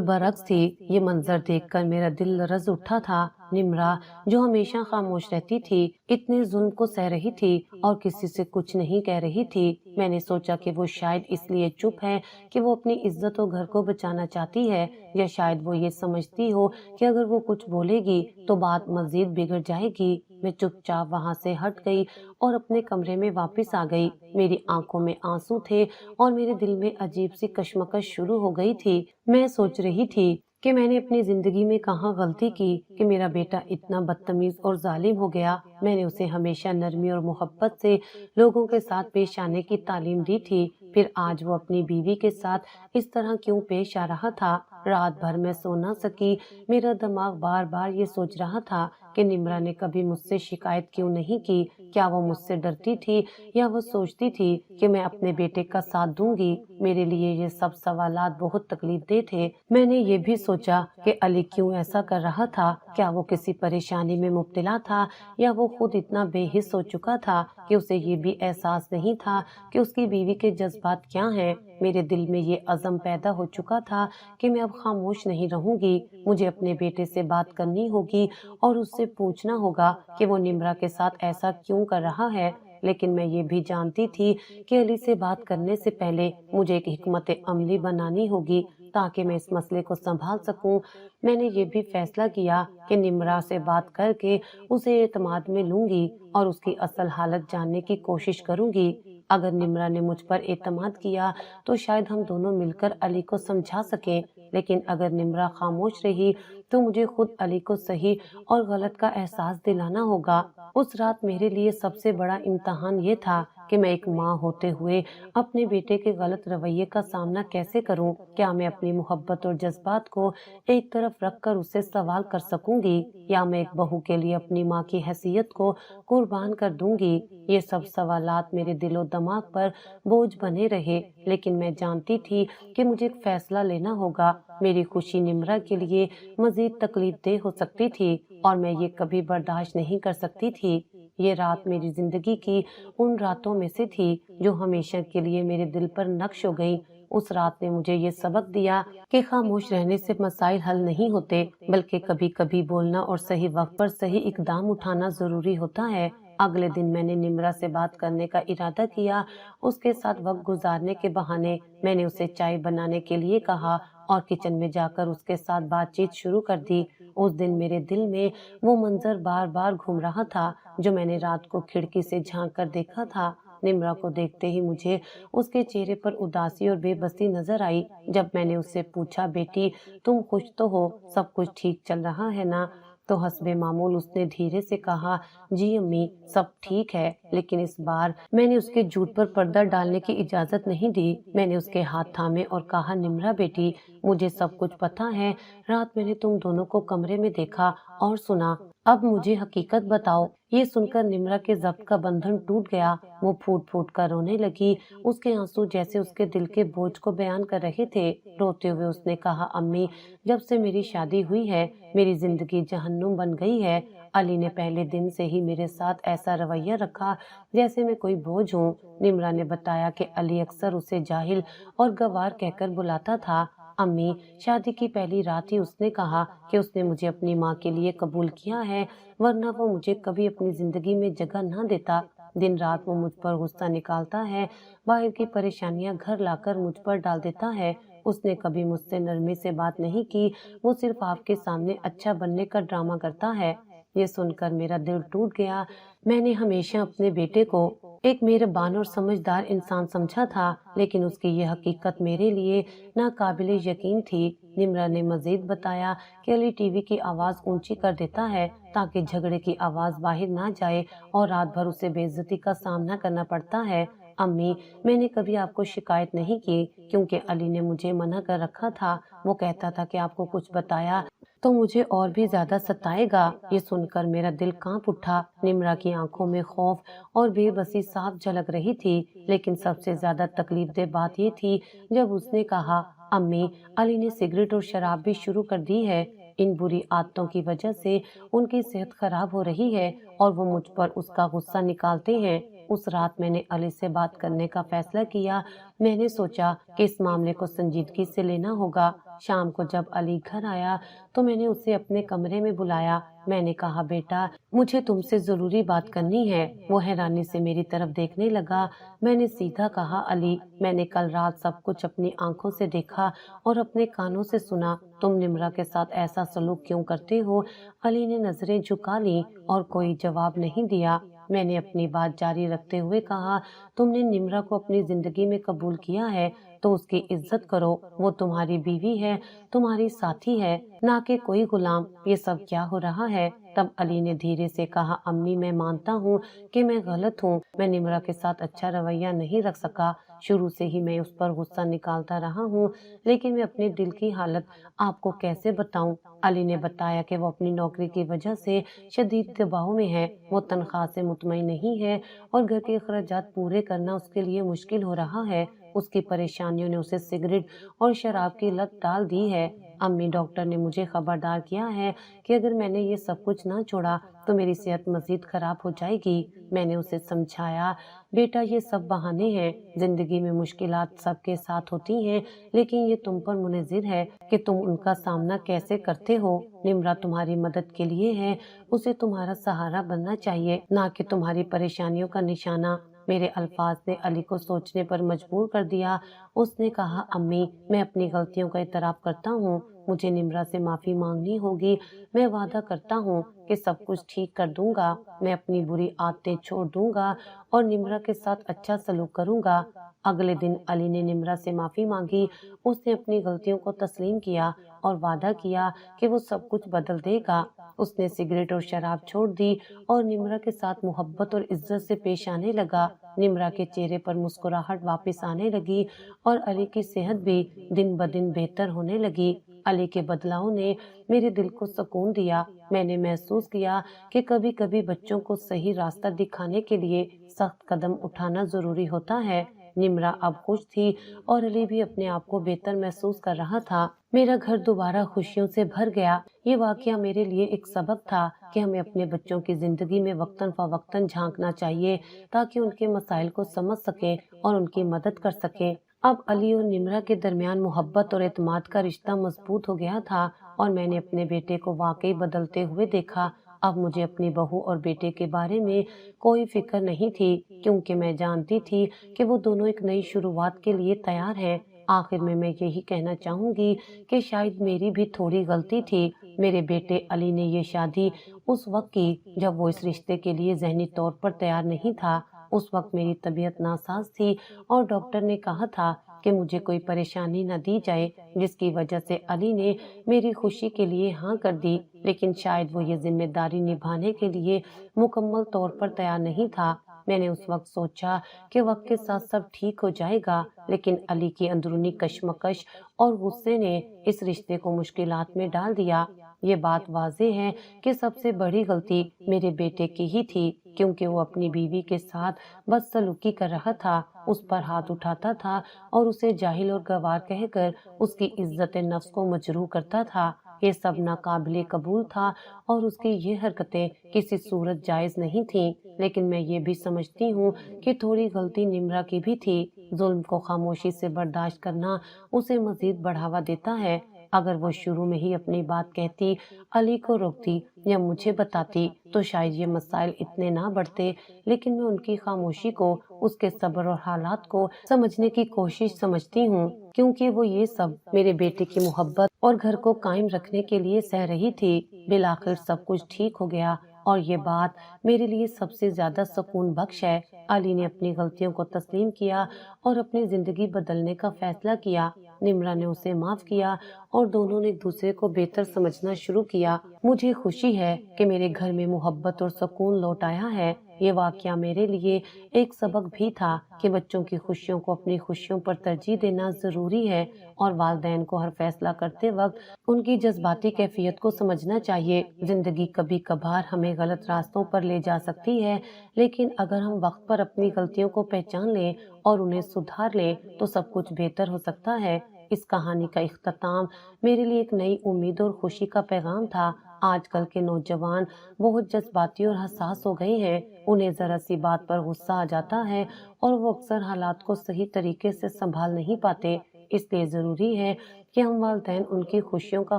برعکس تھی۔ یہ منظر دیکھ کر میرا دل لرز اٹھا تھا۔ نمرا جو ہمیشہ خاموش رہتی تھی اتنے ظلم کو سہ رہی تھی اور کسی سے کچھ نہیں کہہ رہی تھی۔ میں نے سوچا کہ وہ شاید اس لیے چپ ہے کہ وہ اپنی عزت و گھر کو بچانا چاہتی ہے، یا شاید وہ یہ سمجھتی ہو کہ اگر وہ کچھ بولے گی تو بات مزید بگڑ جائے گی۔ میں چپ چاپ وہاں سے ہٹ گئی اور اپنے کمرے میں واپس آ گئی۔ میری آنکھوں میں آنسو تھے اور میرے دل میں عجیب سی کشمکش شروع ہو گئی تھی۔ میں سوچ رہی تھی کہ میں نے اپنی زندگی میں کہاں غلطی کی کہ میرا بیٹا اتنا بدتمیز اور ظالم ہو گیا۔ میں نے اسے ہمیشہ نرمی اور محبت سے لوگوں کے ساتھ پیش آنے کی تعلیم دی تھی، پھر آج وہ اپنی بیوی کے ساتھ اس طرح کیوں پیش آ رہا تھا؟ رات بھر میں سو نہ سکی۔ میرا دماغ بار بار یہ سوچ رہا تھا کہ نمرا نے کبھی مجھ سے شکایت کیوں نہیں کی؟ کیا وہ مجھ سے ڈرتی تھی یا وہ سوچتی تھی کہ میں اپنے بیٹے کا ساتھ دوں گی؟ میرے لیے یہ سب سوالات بہت تکلیف دہ تھے۔ میں نے یہ بھی سوچا کہ علی کیوں ایسا کر رہا تھا؟ کیا وہ کسی پریشانی میں مبتلا تھا یا وہ خود اتنا بے حس ہو چکا تھا کہ اسے یہ بھی احساس نہیں تھا کہ اس کی بیوی کے جذبات کیا ہیں؟ میرے دل میں یہ عزم پیدا ہو چکا تھا کہ میں اب خاموش نہیں رہوں گی، مجھے اپنے بیٹے سے بات کرنی ہوگی اور اس سے پوچھنا ہوگا کہ وہ نمرا کے ساتھ ایسا کیوں کر رہا ہے۔ لیکن میں یہ بھی جانتی تھی کہ علی سے بات کرنے سے پہلے مجھے ایک حکمت عملی بنانی ہوگی تاکہ میں اس مسئلے کو سنبھال سکوں۔ میں نے یہ بھی فیصلہ کیا کہ نمرا سے بات کر کے اسے اعتماد میں لوں گی اور اس کی اصل حالت جاننے کی کوشش کروں گی۔ اگر نمرا نے مجھ پر اعتماد کیا تو شاید ہم دونوں مل کر علی کو سمجھا سکیں، لیکن اگر نمرا خاموش رہی تو مجھے خود علی کو صحیح اور غلط کا احساس دلانا ہوگا۔ اس رات میرے لیے سب سے بڑا امتحان یہ تھا کہ میں ایک ماں ہوتے ہوئے اپنے بیٹے کے غلط رویے کا سامنا کیسے کروں۔ کیا میں اپنی محبت اور جذبات کو ایک طرف رکھ کر اسے سوال کر سکوں گی یا میں ایک بہو کے لیے اپنی ماں کی حیثیت کو قربان کر دوں گی؟ یہ سب سوالات میرے دل و دماغ پر بوجھ بنے رہے، لیکن میں جانتی تھی کہ مجھے ایک فیصلہ لینا ہوگا۔ میری خوشی نمرا کے لیے مزید تکلیف دہ ہو سکتی تھی اور میں یہ کبھی برداشت نہیں کر سکتی تھی۔ یہ رات میری زندگی کی ان راتوں میں سے تھی جو ہمیشہ کے لیے میرے دل پر نقش ہو گئی۔ اس رات نے مجھے یہ سبق دیا کہ خاموش رہنے سے مسائل حل نہیں ہوتے، بلکہ کبھی کبھی بولنا اور صحیح وقت پر صحیح اقدام اٹھانا ضروری ہوتا ہے۔ اگلے دن میں نے نمرا سے بات کرنے کا ارادہ کیا۔ اس کے ساتھ وقت گزارنے کے بہانے میں نے اسے چائے بنانے کے لیے کہا اور کچن میں جا کر اس کے ساتھ بات چیت شروع کر دی۔ اس دن میرے دل میں وہ منظر بار بار گھوم رہا تھا جو میں نے رات کو کھڑکی سے جھانک کر دیکھا تھا۔ نمرا کو دیکھتے ہی مجھے اس کے چہرے پر اداسی اور بے بسی نظر آئی۔ جب میں نے اس سے پوچھا، بیٹی تم خوش تو ہو، سب کچھ ٹھیک چل رہا ہے نا؟ تو حسب معمول اس نے دھیرے سے کہا، جی امی سب ٹھیک ہے، لیکن اس بار میں نے اس کے جھوٹ پر پردہ ڈالنے کی اجازت نہیں دی۔ میں نے اس کے ہاتھ تھامے اور کہا، نمرا بیٹی مجھے سب کچھ پتا ہے، رات میں نے تم دونوں کو کمرے میں دیکھا اور سنا، اب مجھے حقیقت بتاؤ۔ یہ سن کر نمرا کے ضبط کا بندھن ٹوٹ گیا، وہ پھوٹ پھوٹ کر رونے لگی، اس کے آنسو جیسے اس کے دل کے بوجھ کو بیان کر رہے تھے۔ روتے ہوئے اس نے کہا، امی جب سے میری شادی ہوئی ہے میری زندگی جہنم بن گئی ہے۔ علی نے پہلے دن سے ہی میرے ساتھ ایسا رویہ رکھا جیسے میں کوئی بوجھ ہوں۔ نمرا نے بتایا کہ علی اکثر اسے جاہل اور گوار کہہ کر بلاتا تھا۔ امی شادی کی پہلی رات ہی اس نے کہا کہ اس نے مجھے اپنی ماں کے لیے قبول کیا ہے، ورنہ وہ مجھے کبھی اپنی زندگی میں جگہ نہ دیتا۔ دن رات وہ مجھ پر غصہ نکالتا ہے، باہر کی پریشانیاں گھر لا کر مجھ پر ڈال دیتا ہے۔ اس نے کبھی مجھ سے نرمی سے بات نہیں کی، وہ صرف آپ کے سامنے اچھا بننے کا ڈرامہ کرتا ہے۔ یہ سن کر میرا دل ٹوٹ گیا۔ میں نے ہمیشہ اپنے بیٹے کو ایک مہربان اور سمجھدار انسان سمجھا تھا، لیکن اس کی یہ حقیقت میرے لیے ناقابل یقین تھی۔ نمرا نے مزید بتایا کہ علی ٹی وی کی آواز اونچی کر دیتا ہے تاکہ جھگڑے کی آواز باہر نہ جائے اور رات بھر اسے بے عزتی کا سامنا کرنا پڑتا ہے۔ امی، میں نے کبھی آپ کو شکایت نہیں کی کیونکہ علی نے مجھے منع کر رکھا تھا۔ وہ کہتا تھا کہ آپ کو کچھ بتایا تو مجھے اور بھی زیادہ ستائے گا۔ یہ سن کر میرا دل کانپ اٹھا۔ نمرا کی آنکھوں میں خوف اور بے بسی صاف جھلک رہی تھی، لیکن سب سے زیادہ تکلیف دہ بات یہ تھی جب اس نے کہا، امی، علی نے سگریٹ اور شراب بھی شروع کر دی ہے۔ ان بری عادتوں کی وجہ سے ان کی صحت خراب ہو رہی ہے اور وہ مجھ پر اس کا غصہ نکالتے ہیں۔ اس رات میں نے علی سے بات کرنے کا فیصلہ کیا۔ میں نے سوچا کہ اس معاملے کو سنجیدگی سے لینا ہوگا۔ شام کو جب علی گھر آیا تو میں نے اسے اپنے کمرے میں بلایا۔ میں نے کہا، بیٹا، مجھے تم سے ضروری بات کرنی ہے۔ وہ حیرانی سے میری طرف دیکھنے لگا۔ میں نے سیدھا کہا، علی، میں نے کل رات سب کچھ اپنی آنکھوں سے دیکھا اور اپنے کانوں سے سنا۔ تم نمرا کے ساتھ ایسا سلوک کیوں کرتے ہو؟ علی نے نظریں جھکا لیں اور کوئی جواب نہیں دیا۔ میں نے اپنی بات جاری رکھتے ہوئے کہا، تم نے نمرا کو اپنی زندگی میں قبول کیا ہے تو اس کی عزت کرو۔ وہ تمہاری بیوی ہے، تمہاری ساتھی ہے، نہ کہ کوئی غلام۔ یہ سب کیا ہو رہا ہے؟ تب علی نے دھیرے سے کہا، امی، میں مانتا ہوں کہ میں غلط ہوں۔ میں نمرا کے ساتھ اچھا رویہ نہیں رکھ سکا۔ شروع سے ہی میں اس پر غصہ نکالتا رہا ہوں، لیکن میں اپنے دل کی حالت آپ کو کیسے بتاؤں؟ علی نے بتایا کہ وہ اپنی نوکری کی وجہ سے شدید دباؤ میں ہے۔ وہ تنخواہ سے مطمئن نہیں ہے اور گھر کے اخراجات پورے کرنا اس کے لیے مشکل ہو رہا ہے۔ اس کی پریشانیوں نے اسے سگریٹ اور شراب کی لت ڈال دی ہے۔ امی، ڈاکٹر نے مجھے خبردار کیا ہے کہ اگر میں نے یہ سب کچھ نہ چھوڑا تو میری صحت مزید خراب ہو جائے گی۔ میں نے اسے سمجھایا، بیٹا، یہ سب بہانے ہیں۔ زندگی میں مشکلات سب کے ساتھ ہوتی ہیں، لیکن یہ تم پر منحصر ہے کہ تم ان کا سامنا کیسے کرتے ہو۔ نمرا تمہاری مدد کے لیے ہے، اسے تمہارا سہارا بننا چاہیے، نہ کہ تمہاری پریشانیوں کا نشانہ۔ میرے الفاظ نے علی کو سوچنے پر مجبور کر دیا۔ اس نے کہا، امی، میں اپنی غلطیوں کا اعتراف کرتا ہوں۔ مجھے نمرا سے معافی مانگنی ہوگی۔ میں وعدہ کرتا ہوں کہ سب کچھ ٹھیک کر دوں گا۔ میں اپنی بری عادتیں چھوڑ دوں گا اور نمرا کے ساتھ اچھا سلوک کروں گا۔ اگلے دن علی نے نمرا سے معافی مانگی۔ اس نے اپنی غلطیوں کو تسلیم کیا اور وعدہ کیا کہ وہ سب کچھ بدل دے گا۔ اس نے سگریٹ اور شراب چھوڑ دی اور نمرا کے ساتھ محبت اور عزت سے پیش آنے لگا۔ نمرا کے چہرے پر مسکراہٹ واپس آنے لگی اور علی کی صحت بھی دن بدن بہتر ہونے لگی۔ علی کے بدلاؤ نے میرے دل کو سکون دیا۔ میں نے محسوس کیا کہ کبھی کبھی بچوں کو صحیح راستہ دکھانے کے لیے سخت قدم اٹھانا ضروری ہوتا ہے۔ نمرا اب خوش تھی اور علی بھی اپنے آپ کو بہتر محسوس کر رہا تھا۔ میرا گھر دوبارہ خوشیوں سے بھر گیا۔ یہ واقعہ میرے لیے ایک سبق تھا کہ ہمیں اپنے بچوں کی زندگی میں وقتاً فوقتاً جھانکنا چاہیے تاکہ ان کے مسائل کو سمجھ سکیں اور ان کی مدد کر سکیں۔ اب علی اور نمرا کے درمیان محبت اور اعتماد کا رشتہ مضبوط ہو گیا تھا اور میں نے اپنے بیٹے کو واقعی بدلتے ہوئے دیکھا۔ اب مجھے اپنی بہو اور بیٹے کے بارے میں کوئی فکر نہیں تھی کیونکہ میں جانتی تھی کہ وہ دونوں ایک نئی شروعات کے لیے تیار ہیں۔ آخر میں یہی کہنا چاہوں گی کہ شاید میری بھی تھوڑی غلطی تھی۔ میرے بیٹے علی نے یہ شادی اس وقت کی جب وہ اس رشتے کے لیے ذہنی طور پر تیار نہیں تھا۔ اس وقت میری طبیعت ناساز تھی اور ڈاکٹر نے کہا تھا کہ مجھے کوئی پریشانی نہ دی جائے، جس کی وجہ سے علی نے میری خوشی کے لیے ہاں کر دی، لیکن شاید وہ یہ ذمہ داری نبھانے کے لیے مکمل طور پر تیار نہیں تھا۔ میں نے اس وقت سوچا کہ وقت کے ساتھ سب ٹھیک ہو جائے گا، لیکن علی کی اندرونی کشمکش اور غصے نے اس رشتے کو مشکلات میں ڈال دیا۔ یہ بات واضح ہے کہ سب سے بڑی غلطی میرے بیٹے کی ہی تھی کیونکہ وہ اپنی بیوی کے ساتھ بدسلوکی کر رہا تھا، اس پر ہاتھ اٹھاتا تھا اور اسے جاہل اور گوار کہہ کر اس کی عزت نفس کو مجروح کرتا تھا۔ یہ سب ناقابل قبول تھا اور اس کی یہ حرکتیں کسی صورت جائز نہیں تھیں، لیکن میں یہ بھی سمجھتی ہوں کہ تھوڑی غلطی نمرا کی بھی تھی۔ ظلم کو خاموشی سے برداشت کرنا اسے مزید بڑھاوا دیتا ہے۔ اگر وہ شروع میں ہی اپنی بات کہتی، علی کو روکتی یا مجھے بتاتی تو شاید یہ مسائل اتنے نہ بڑھتے، لیکن میں ان کی خاموشی کو اس کے صبر اور حالات کو سمجھنے کی کوشش سمجھتی ہوں۔ کیونکہ وہ یہ سب میرے بیٹے کی محبت اور گھر کو قائم رکھنے کے لیے سہ رہی تھی۔ بالآخر سب کچھ ٹھیک ہو گیا اور یہ بات میرے لیے سب سے زیادہ سکون بخش ہے۔ علی نے اپنی غلطیوں کو تسلیم کیا اور اپنی زندگی بدلنے کا فیصلہ کیا۔ نمرا نے اسے معاف کیا اور دونوں نے ایک دوسرے کو بہتر سمجھنا شروع کیا۔ مجھے خوشی ہے کہ میرے گھر میں محبت اور سکون لوٹ آیا ہے۔ یہ واقعہ میرے لیے ایک سبق بھی تھا کہ بچوں کی خوشیوں کو اپنی خوشیوں پر ترجیح دینا ضروری ہے اور والدین کو ہر فیصلہ کرتے وقت ان کی جذباتی کیفیت کو سمجھنا چاہیے۔ زندگی کبھی کبھار ہمیں غلط راستوں پر لے جا سکتی ہے، لیکن اگر ہم وقت پر اپنی غلطیوں کو پہچان لیں اور انہیں سدھار لیں تو سب کچھ بہتر ہو سکتا ہے۔ اس کہانی کا اختتام میرے لیے ایک نئی امید اور خوشی کا پیغام تھا۔ آج کل کے نوجوان بہت جذباتی اور حساس ہو گئے ہیں۔ انہیں ذرا سی بات پر غصہ آ جاتا ہے اور وہ اکثر حالات کو صحیح طریقے سے سنبھال نہیں پاتے۔ اس لیے ضروری ہے کہ ہم والدین ان کی خوشیوں کا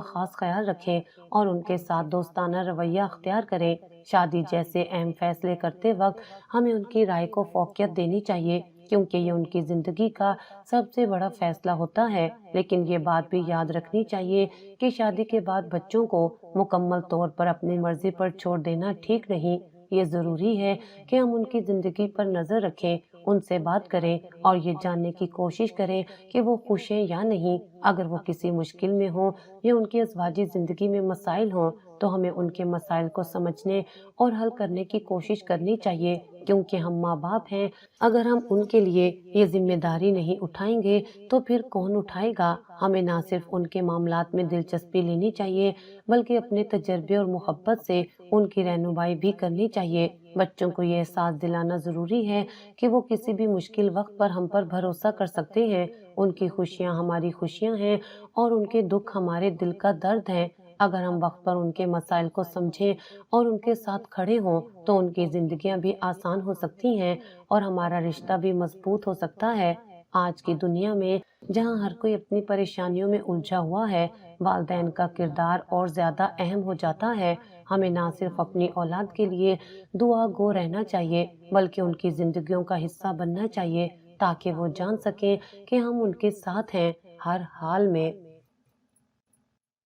خاص خیال رکھیں اور ان کے ساتھ دوستانہ رویہ اختیار کریں۔ شادی جیسے اہم فیصلے کرتے وقت ہمیں ان کی رائے کو فوقیت دینی چاہیے، کیونکہ یہ ان کی زندگی کا سب سے بڑا فیصلہ ہوتا ہے۔ لیکن یہ بات بھی یاد رکھنی چاہیے کہ شادی کے بعد بچوں کو مکمل طور پر اپنی مرضی پر چھوڑ دینا ٹھیک نہیں۔ یہ ضروری ہے کہ ہم ان کی زندگی پر نظر رکھیں، ان سے بات کریں اور یہ جاننے کی کوشش کریں کہ وہ خوش ہیں یا نہیں۔ اگر وہ کسی مشکل میں ہوں یا ان کی ازواجی زندگی میں مسائل ہوں تو ہمیں ان کے مسائل کو سمجھنے اور حل کرنے کی کوشش کرنی چاہیے، کیونکہ ہم ماں باپ ہیں۔ اگر ہم ان کے لیے یہ ذمہ داری نہیں اٹھائیں گے تو پھر کون اٹھائے گا؟ ہمیں نہ صرف ان کے معاملات میں دلچسپی لینی چاہیے بلکہ اپنے تجربے اور محبت سے ان کی رہنمائی بھی کرنی چاہیے۔ بچوں کو یہ احساس دلانا ضروری ہے کہ وہ کسی بھی مشکل وقت پر ہم پر بھروسہ کر سکتے ہیں۔ ان کی خوشیاں ہماری خوشیاں ہیں اور ان کے دکھ ہمارے دل کا درد ہیں۔ اگر ہم وقت پر ان کے مسائل کو سمجھیں اور ان کے ساتھ کھڑے ہوں تو ان کی زندگیاں بھی آسان ہو سکتی ہیں اور ہمارا رشتہ بھی مضبوط ہو سکتا ہے۔ آج کی دنیا میں جہاں ہر کوئی اپنی پریشانیوں میں الجھا ہوا ہے، والدین کا کردار اور زیادہ اہم ہو جاتا ہے۔ ہمیں نہ صرف اپنی اولاد کے لیے دعا گو رہنا چاہیے بلکہ ان کی زندگیوں کا حصہ بننا چاہیے تاکہ وہ جان سکیں کہ ہم ان کے ساتھ ہیں ہر حال میں۔